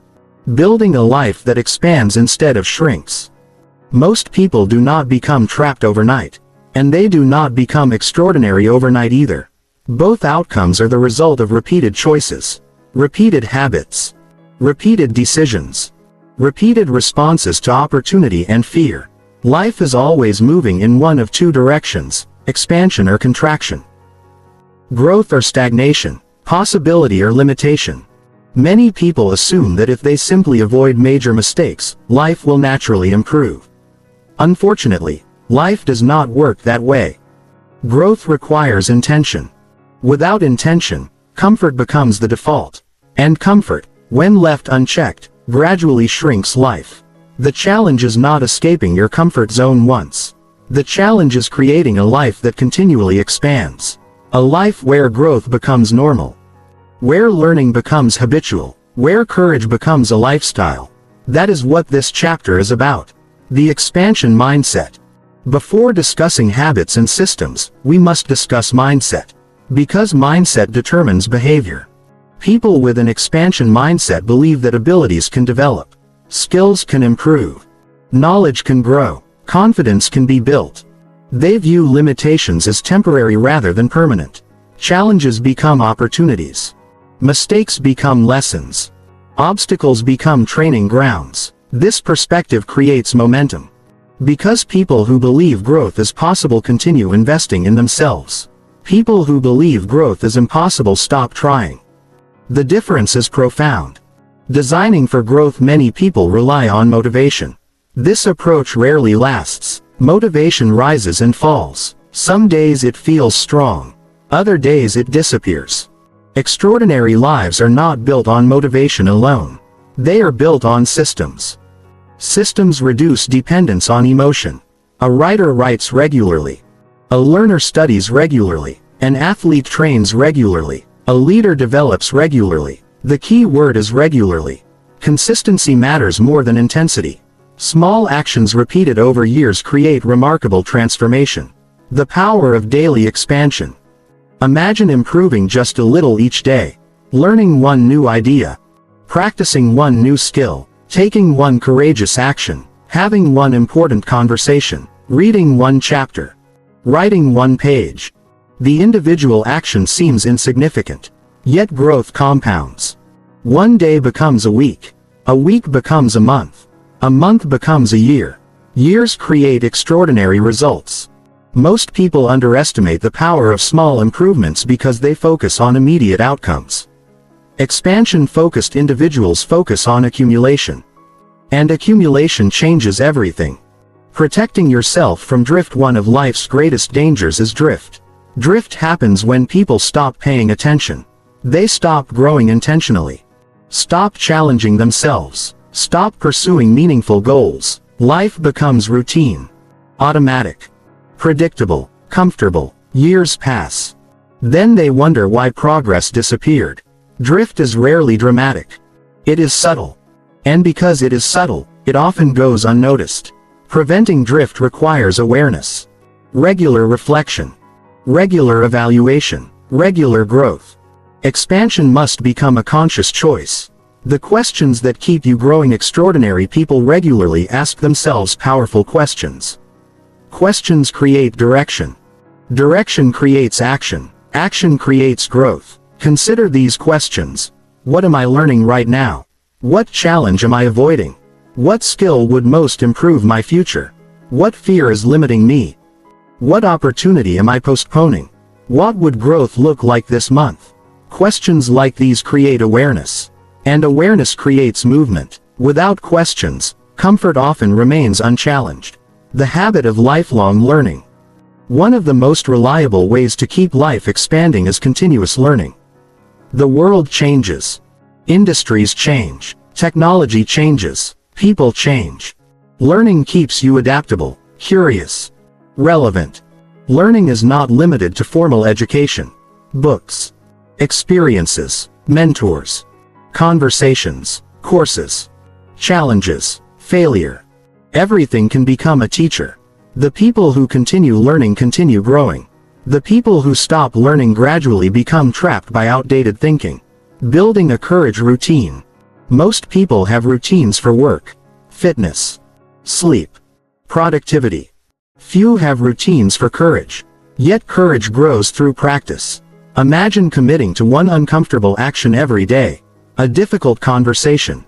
Building a life that expands instead of shrinks. Most people do not become trapped overnight. And they do not become extraordinary overnight either. Both outcomes are the result of repeated choices. Repeated habits. Repeated decisions. Repeated responses to opportunity and fear. Life is always moving in one of two directions, expansion or contraction. Growth or stagnation, possibility or limitation. Many people assume that if they simply avoid major mistakes, life will naturally improve. Unfortunately, life does not work that way. Growth requires intention. Without intention, comfort becomes the default. And comfort, when left unchecked, gradually shrinks life. The challenge is not escaping your comfort zone once. The challenge is creating a life that continually expands. A life where growth becomes normal. Where learning becomes habitual. Where courage becomes a lifestyle. That is what this chapter is about. The expansion mindset. Before discussing habits and systems, we must discuss mindset. Because mindset determines behavior. People with an expansion mindset believe that abilities can develop. Skills can improve. Knowledge can grow. Confidence can be built. They view limitations as temporary rather than permanent. Challenges become opportunities. Mistakes become lessons. Obstacles become training grounds. This perspective creates momentum. Because people who believe growth is possible continue investing in themselves. People who believe growth is impossible stop trying. The difference is profound. Designing for growth, many people rely on motivation. This approach rarely lasts. Motivation rises and falls. Some days it feels strong. Other days it disappears. Extraordinary lives are not built on motivation alone. They are built on systems. Systems reduce dependence on emotion. A writer writes regularly. A learner studies regularly. An athlete trains regularly. A leader develops regularly. The key word is regularly. Consistency matters more than intensity. Small actions repeated over years create remarkable transformation. The power of daily expansion. Imagine improving just a little each day. Learning one new idea. Practicing one new skill. Taking one courageous action. Having one important conversation. Reading one chapter. Writing one page. The individual action seems insignificant. Yet growth compounds. One day becomes a week. A week becomes a month. A month becomes a year. Years create extraordinary results. Most people underestimate the power of small improvements because they focus on immediate outcomes. Expansion-focused individuals focus on accumulation. And accumulation changes everything. Protecting yourself from drift. One of life's greatest dangers is drift. Drift happens when people stop paying attention. They stop growing intentionally. Stop challenging themselves. Stop pursuing meaningful goals. Life becomes routine. Automatic. Predictable. Comfortable. Years pass. Then they wonder why progress disappeared. Drift is rarely dramatic. It is subtle. And because it is subtle, it often goes unnoticed. Preventing drift requires awareness. Regular reflection. Regular evaluation. Regular growth. Expansion must become a conscious choice. The questions that keep you growing. Extraordinary people regularly ask themselves powerful questions. Questions create direction. Direction creates action. Action creates growth. Consider these questions. What am I learning right now? What challenge am I avoiding? What skill would most improve my future? What fear is limiting me? What opportunity am I postponing? What would growth look like this month? Questions like these create awareness. And awareness creates movement. Without questions, comfort often remains unchallenged. The habit of lifelong learning. One of the most reliable ways to keep life expanding is continuous learning. The world changes. Industries change. Technology changes. People change. Learning keeps you adaptable, curious, relevant. Learning is not limited to formal education. Books, experiences, mentors, conversations, courses, challenges, failure. Everything can become a teacher. The people who continue learning continue growing. The people who stop learning gradually become trapped by outdated thinking. Building a courage routine. Most people have routines for work, fitness, sleep, productivity. Few have routines for courage. Yet courage grows through practice. Imagine committing to one uncomfortable action every day. A difficult conversation.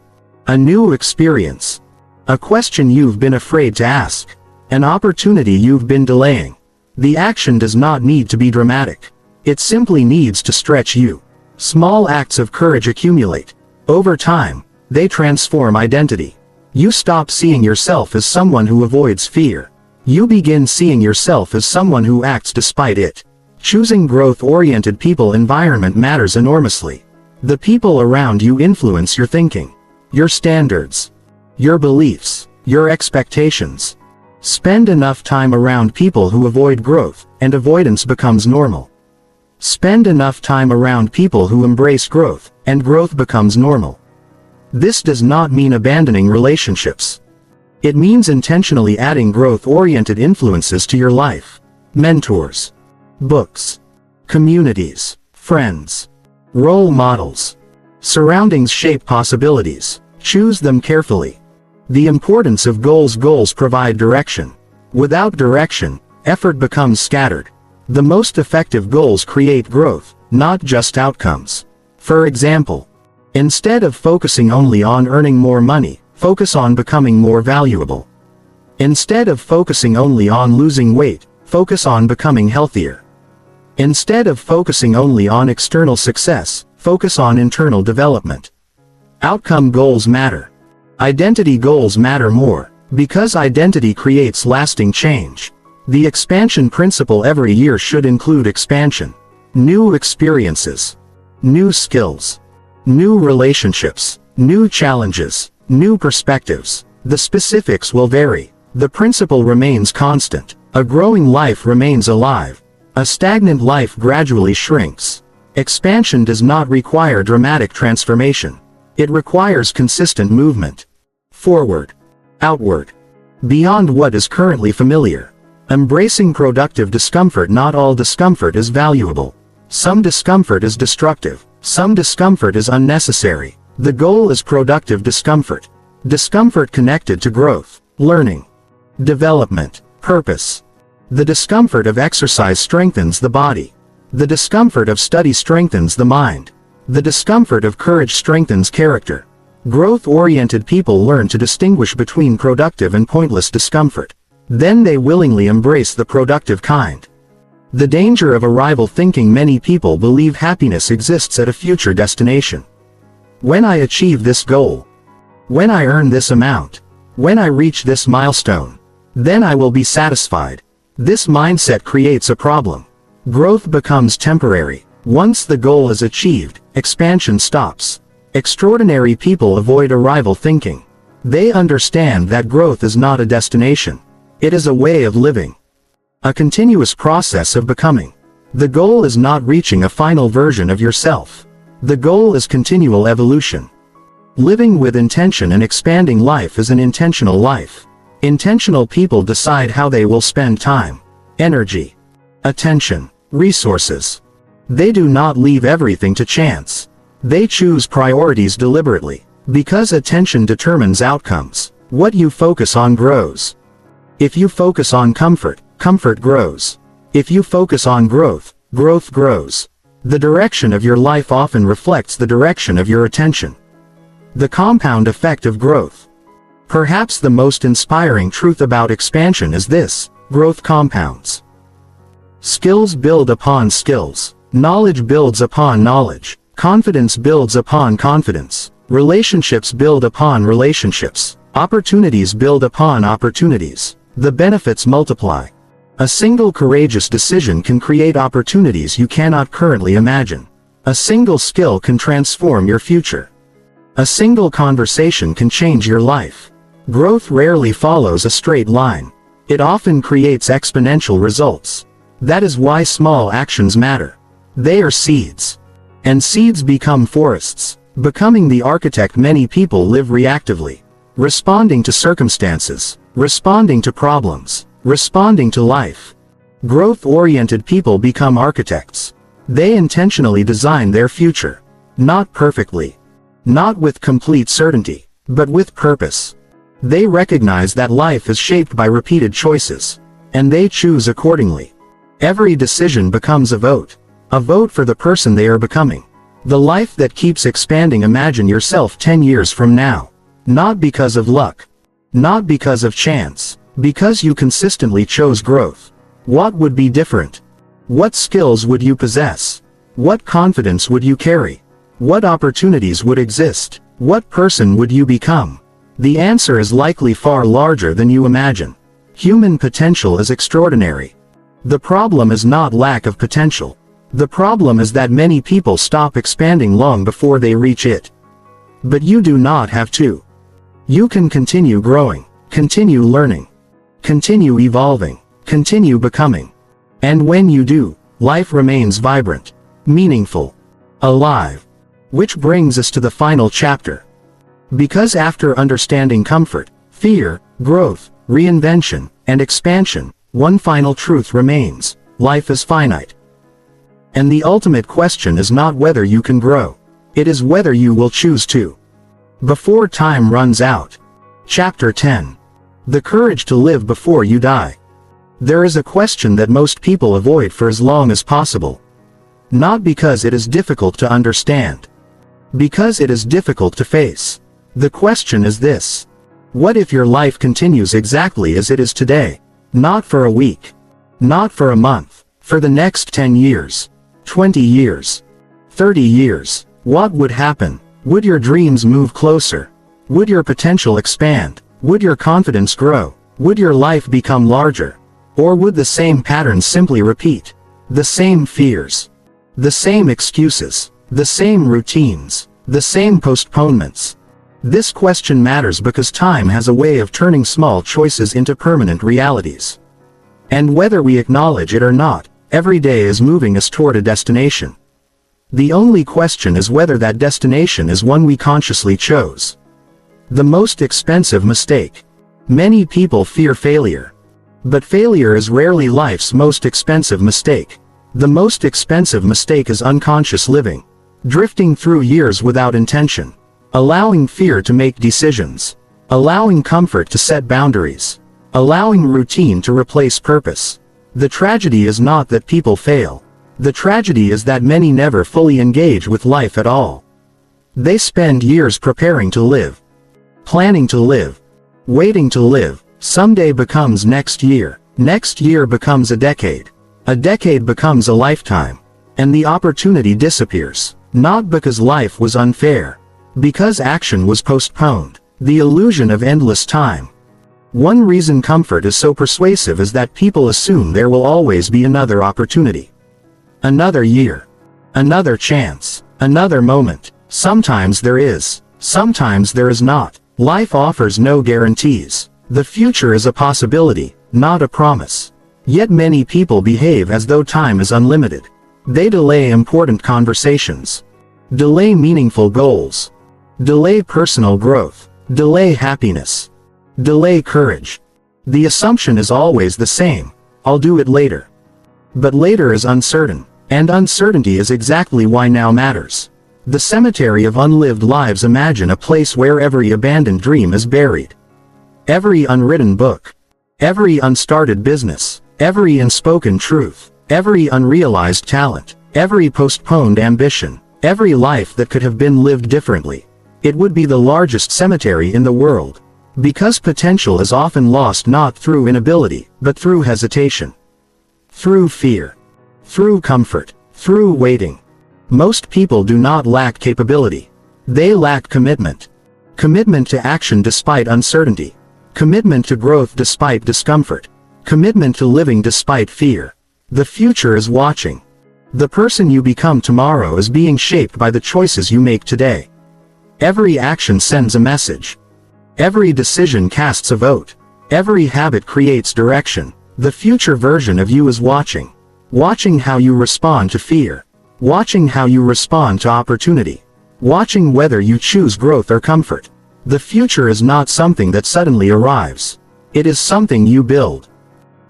A new experience. A question you've been afraid to ask. An opportunity you've been delaying. The action does not need to be dramatic. It simply needs to stretch you. Small acts of courage accumulate. Over time, they transform identity. You stop seeing yourself as someone who avoids fear. You begin seeing yourself as someone who acts despite it. Choosing growth-oriented people. Environment matters enormously. The people around you influence your thinking, your standards, your beliefs, your expectations. Spend enough time around people who avoid growth, and avoidance becomes normal. Spend enough time around people who embrace growth, and growth becomes normal. This does not mean abandoning relationships. It means intentionally adding growth-oriented influences to your life. Mentors, books, communities, friends, role models. Surroundings shape possibilities. Choose them carefully. The importance of goals. Goals provide direction. Without direction, effort becomes scattered. The most effective goals create growth, not just outcomes. For example, instead of focusing only on earning more money, focus on becoming more valuable. Instead of focusing only on losing weight, focus on becoming healthier. Instead of focusing only on external success, focus on internal development. Outcome goals matter. Identity goals matter more, because identity creates lasting change. The expansion principle. Every year should include expansion. New experiences. New skills. New relationships. New challenges. New perspectives. The specifics will vary. The principle remains constant. A growing life remains alive. A stagnant life gradually shrinks. Expansion does not require dramatic transformation. It requires consistent movement. Forward. Outward. Beyond what is currently familiar. Embracing productive discomfort. Not all discomfort is valuable. Some discomfort is destructive. Some discomfort is unnecessary. The goal is productive discomfort. Discomfort connected to growth, learning, development, purpose. The discomfort of exercise strengthens the body. The discomfort of study strengthens the mind. The discomfort of courage strengthens character. Growth-oriented people learn to distinguish between productive and pointless discomfort. Then they willingly embrace the productive kind. The danger of arrival thinking. Many people believe happiness exists at a future destination. When I achieve this goal, when I earn this amount, when I reach this milestone, then I will be satisfied. This mindset creates a problem. Growth becomes temporary. Once the goal is achieved, expansion stops. Extraordinary people avoid arrival thinking. They understand that growth is not a destination. It is a way of living. A continuous process of becoming. The goal is not reaching a final version of yourself. The goal is continual evolution. Living with intention and expanding life is an intentional life. Intentional people decide how they will spend time, energy, attention, resources. They do not leave everything to chance. They choose priorities deliberately. Because attention determines outcomes. What you focus on grows. If you focus on comfort, comfort grows. If you focus on growth, growth grows. The direction of your life often reflects the direction of your attention. The compound effect of growth. Perhaps the most inspiring truth about expansion is this: growth compounds. Skills build upon skills. Knowledge builds upon knowledge. Confidence builds upon confidence. Relationships build upon relationships. Opportunities build upon opportunities. The benefits multiply. A single courageous decision can create opportunities you cannot currently imagine. A single skill can transform your future. A single conversation can change your life. Growth rarely follows a straight line. It often creates exponential results. That is why small actions matter. They are seeds. And seeds become forests. Becoming the architect. Many people live reactively. Responding to circumstances. Responding to problems. Responding to life. Growth-oriented people become architects. They intentionally design their future. Not perfectly. Not with complete certainty, but with purpose. They recognize that life is shaped by repeated choices. And they choose accordingly. Every decision becomes a vote. A vote for the person they are becoming. The life that keeps expanding. Imagine yourself 10 years from now. Not because of luck. Not because of chance. Because you consistently chose growth. What would be different? What skills would you possess? What confidence would you carry? What opportunities would exist? What person would you become? The answer is likely far larger than you imagine. Human potential is extraordinary. The problem is not lack of potential. The problem is that many people stop expanding long before they reach it. But you do not have to. You can continue growing, continue learning, continue evolving, continue becoming. And when you do, life remains vibrant, meaningful, alive. Which brings us to the final chapter. Because after understanding comfort, fear, growth, reinvention, and expansion, one final truth remains: life is finite. And the ultimate question is not whether you can grow. It is whether you will choose to. Before time runs out. Chapter 10. The courage to live before you die. There is a question that most people avoid for as long as possible. Not because it is difficult to understand. Because it is difficult to face. The question is this: what if your life continues exactly as it is today? Not for a week. Not for a month. For the next 10 years. 20 years. 30 years. What would happen? Would your dreams move closer? Would your potential expand? Would your confidence grow? Would your life become larger? Or would the same patterns simply repeat? The same fears. The same excuses. The same routines. The same postponements. This question matters because time has a way of turning small choices into permanent realities. And whether we acknowledge it or not, every day is moving us toward a destination. The only question is whether that destination is one we consciously chose. The most expensive mistake. Many people fear failure. But failure is rarely life's most expensive mistake. The most expensive mistake is unconscious living. Drifting through years without intention. Allowing fear to make decisions. Allowing comfort to set boundaries. Allowing routine to replace purpose. The tragedy is not that people fail. The tragedy is that many never fully engage with life at all. They spend years preparing to live. Planning to live. Waiting to live. Someday becomes next year. Next year becomes a decade. A decade becomes a lifetime. And the opportunity disappears. Not because life was unfair. Because action was postponed. The illusion of endless time. One reason comfort is so persuasive is that people assume there will always be another opportunity. Another year. Another chance. Another moment. Sometimes there is. Sometimes there is not. Life offers no guarantees. The future is a possibility, not a promise. Yet many people behave as though time is unlimited. They delay important conversations. Delay meaningful goals. Delay personal growth. Delay happiness. Delay courage. The assumption is always the same: I'll do it later. But later is uncertain, and uncertainty is exactly why now matters. The cemetery of unlived lives. Imagine a place where every abandoned dream is buried. Every unwritten book. Every unstarted business. Every unspoken truth. Every unrealized talent. Every postponed ambition. Every life that could have been lived differently. It would be the largest cemetery in the world. Because potential is often lost not through inability, but through hesitation. Through fear. Through comfort. Through waiting. Most people do not lack capability. They lack commitment. Commitment to action despite uncertainty. Commitment to growth despite discomfort. Commitment to living despite fear. The future is watching. The person you become tomorrow is being shaped by the choices you make today. Every action sends a message. Every decision casts a vote. Every habit creates direction. The future version of you is watching. Watching how you respond to fear. Watching how you respond to opportunity. Watching whether you choose growth or comfort. The future is not something that suddenly arrives. It is something you build.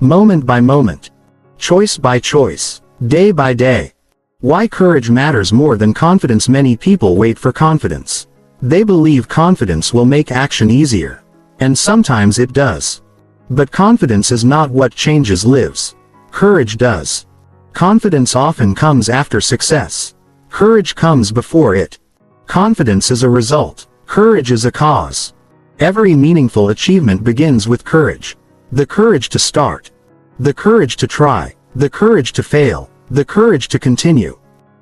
Moment by moment. Choice by choice. Day by day. Why courage matters more than confidence. Many people wait for confidence. They believe confidence will make action easier. And sometimes it does. But confidence is not what changes lives. Courage does. Confidence often comes after success. Courage comes before it. Confidence is a result. Courage is a cause. Every meaningful achievement begins with courage. The courage to start. The courage to try. The courage to fail. The courage to continue.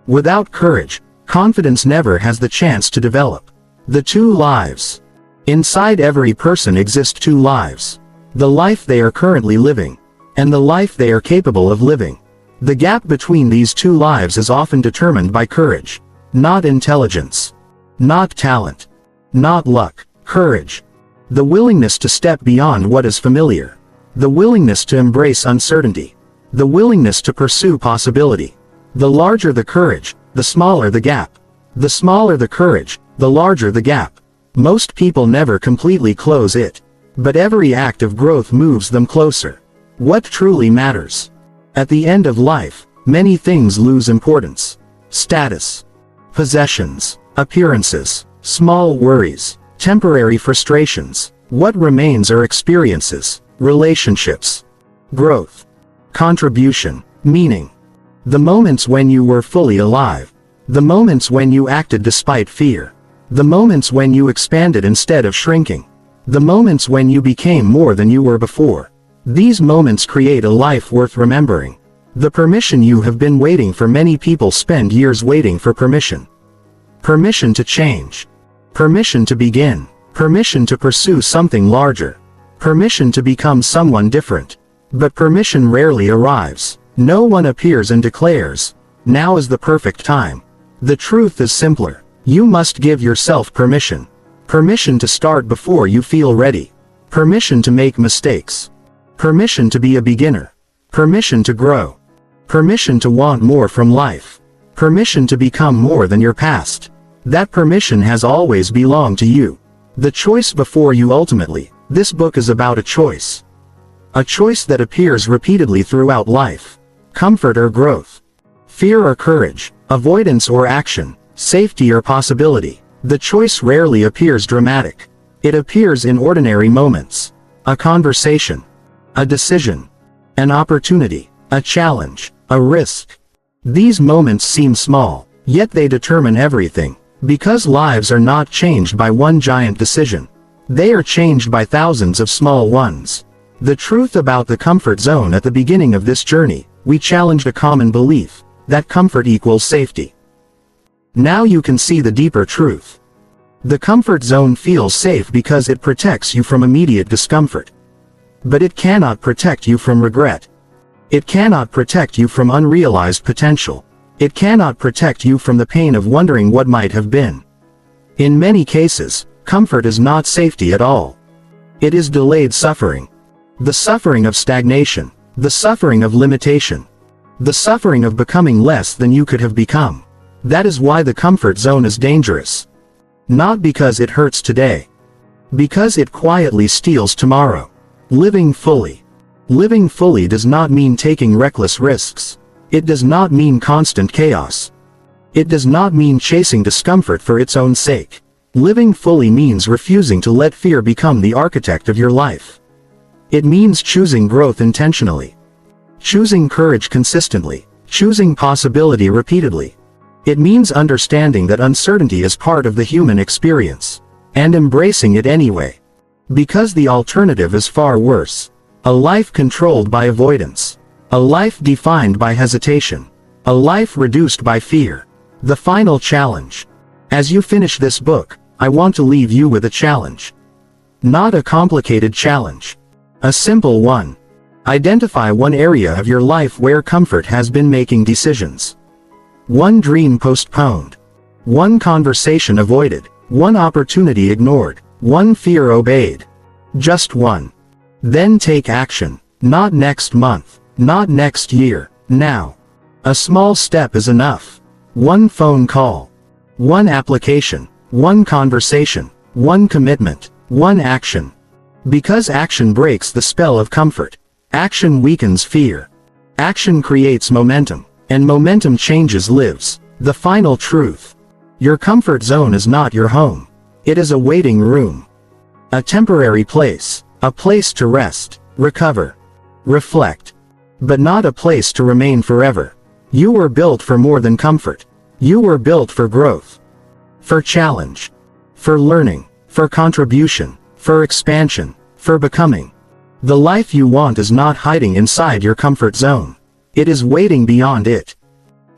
Without courage, confidence never has the chance to develop. The two lives. Inside every person exist two lives. The life they are currently living, and the life they are capable of living. The gap between these two lives is often determined by courage. Not intelligence. Not talent. Not luck. Courage. The willingness to step beyond what is familiar. The willingness to embrace uncertainty. The willingness to pursue possibility. The larger the courage, the smaller the gap. The smaller the courage, the larger the gap. Most people never completely close it. But every act of growth moves them closer. What truly matters? At the end of life, many things lose importance. Status. Possessions. Appearances. Small worries. Temporary frustrations. What remains are experiences. Relationships. Growth. Contribution. Meaning. The moments when you were fully alive. The moments when you acted despite fear. The moments when you expanded instead of shrinking. The moments when you became more than you were before. These moments create a life worth remembering. The permission you have been waiting for. Many people spend years waiting for permission. Permission to change. Permission to begin. Permission to pursue something larger. Permission to become someone different. But permission rarely arrives. No one appears and declares, "Now is the perfect time." The truth is simpler. You must give yourself permission. Permission to start before you feel ready. Permission to make mistakes. Permission to be a beginner. Permission to grow. Permission to want more from life. Permission to become more than your past. That permission has always belonged to you. The choice before you ultimately. This book is about a choice. A choice that appears repeatedly throughout life. Comfort or growth. Fear or courage. Avoidance or action. Safety or possibility. The choice rarely appears dramatic. It appears in ordinary moments. A conversation. A decision. An opportunity. A challenge. A risk. These moments seem small, yet they determine everything. Because lives are not changed by one giant decision. They are changed by thousands of small ones. The truth about the comfort zone. At the beginning of this journey, we challenged a common belief, that comfort equals safety. Now you can see the deeper truth. The comfort zone feels safe because it protects you from immediate discomfort. But it cannot protect you from regret. It cannot protect you from unrealized potential. It cannot protect you from the pain of wondering what might have been. In many cases, comfort is not safety at all. It is delayed suffering. The suffering of stagnation. The suffering of limitation. The suffering of becoming less than you could have become. That is why the comfort zone is dangerous. Not because it hurts today. Because it quietly steals tomorrow. Living fully. Living fully does not mean taking reckless risks. It does not mean constant chaos. It does not mean chasing discomfort for its own sake. Living fully means refusing to let fear become the architect of your life. It means choosing growth intentionally. Choosing courage consistently. Choosing possibility repeatedly. It means understanding that uncertainty is part of the human experience, and embracing it anyway. Because the alternative is far worse. A life controlled by avoidance. A life defined by hesitation. A life reduced by fear. The final challenge. As you finish this book, I want to leave you with a challenge. Not a complicated challenge. A simple one. Identify one area of your life where comfort has been making decisions. One dream postponed. One conversation avoided. One opportunity ignored. One fear obeyed. Just one. Then take action. Not next month. Not next year. Now. A small step is enough. One phone call. One application. One conversation. One commitment. One action. Because action breaks the spell of comfort. Action weakens fear. Action creates momentum. And momentum changes lives. The final truth. Your comfort zone is not your home. It is a waiting room. A temporary place. A place to rest, recover, reflect. But not a place to remain forever. You were built for more than comfort. You were built for growth. For challenge. For learning. For contribution. For expansion. For becoming. The life you want is not hiding inside your comfort zone. It is waiting beyond it.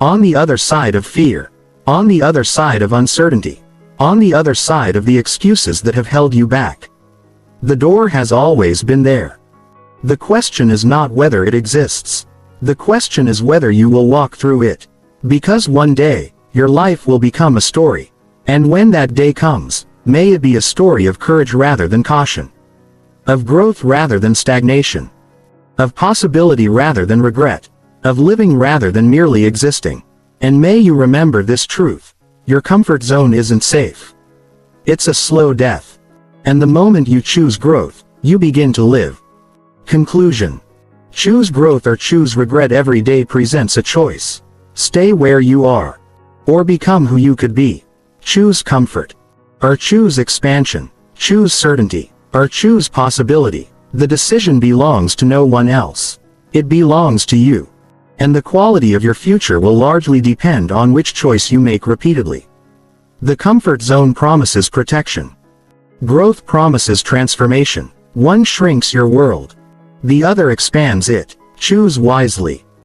On the other side of fear. On the other side of uncertainty. On the other side of the excuses that have held you back. The door has always been there. The question is not whether it exists. The question is whether you will walk through it. Because one day, your life will become a story. And when that day comes, may it be a story of courage rather than caution. Of growth rather than stagnation. Of possibility rather than regret. Of living rather than merely existing. And may you remember this truth. Your comfort zone isn't safe. It's a slow death. And the moment you choose growth, you begin to live. Conclusion. Choose growth or choose regret. Every day presents a choice. Stay where you are. Or become who you could be. Choose comfort. Or choose expansion. Choose certainty. Or choose possibility. The decision belongs to no one else. It belongs to you. And the quality of your future will largely depend on which choice you make repeatedly. The comfort zone promises protection. Growth promises transformation. One shrinks your world. The other expands it. Choose wisely.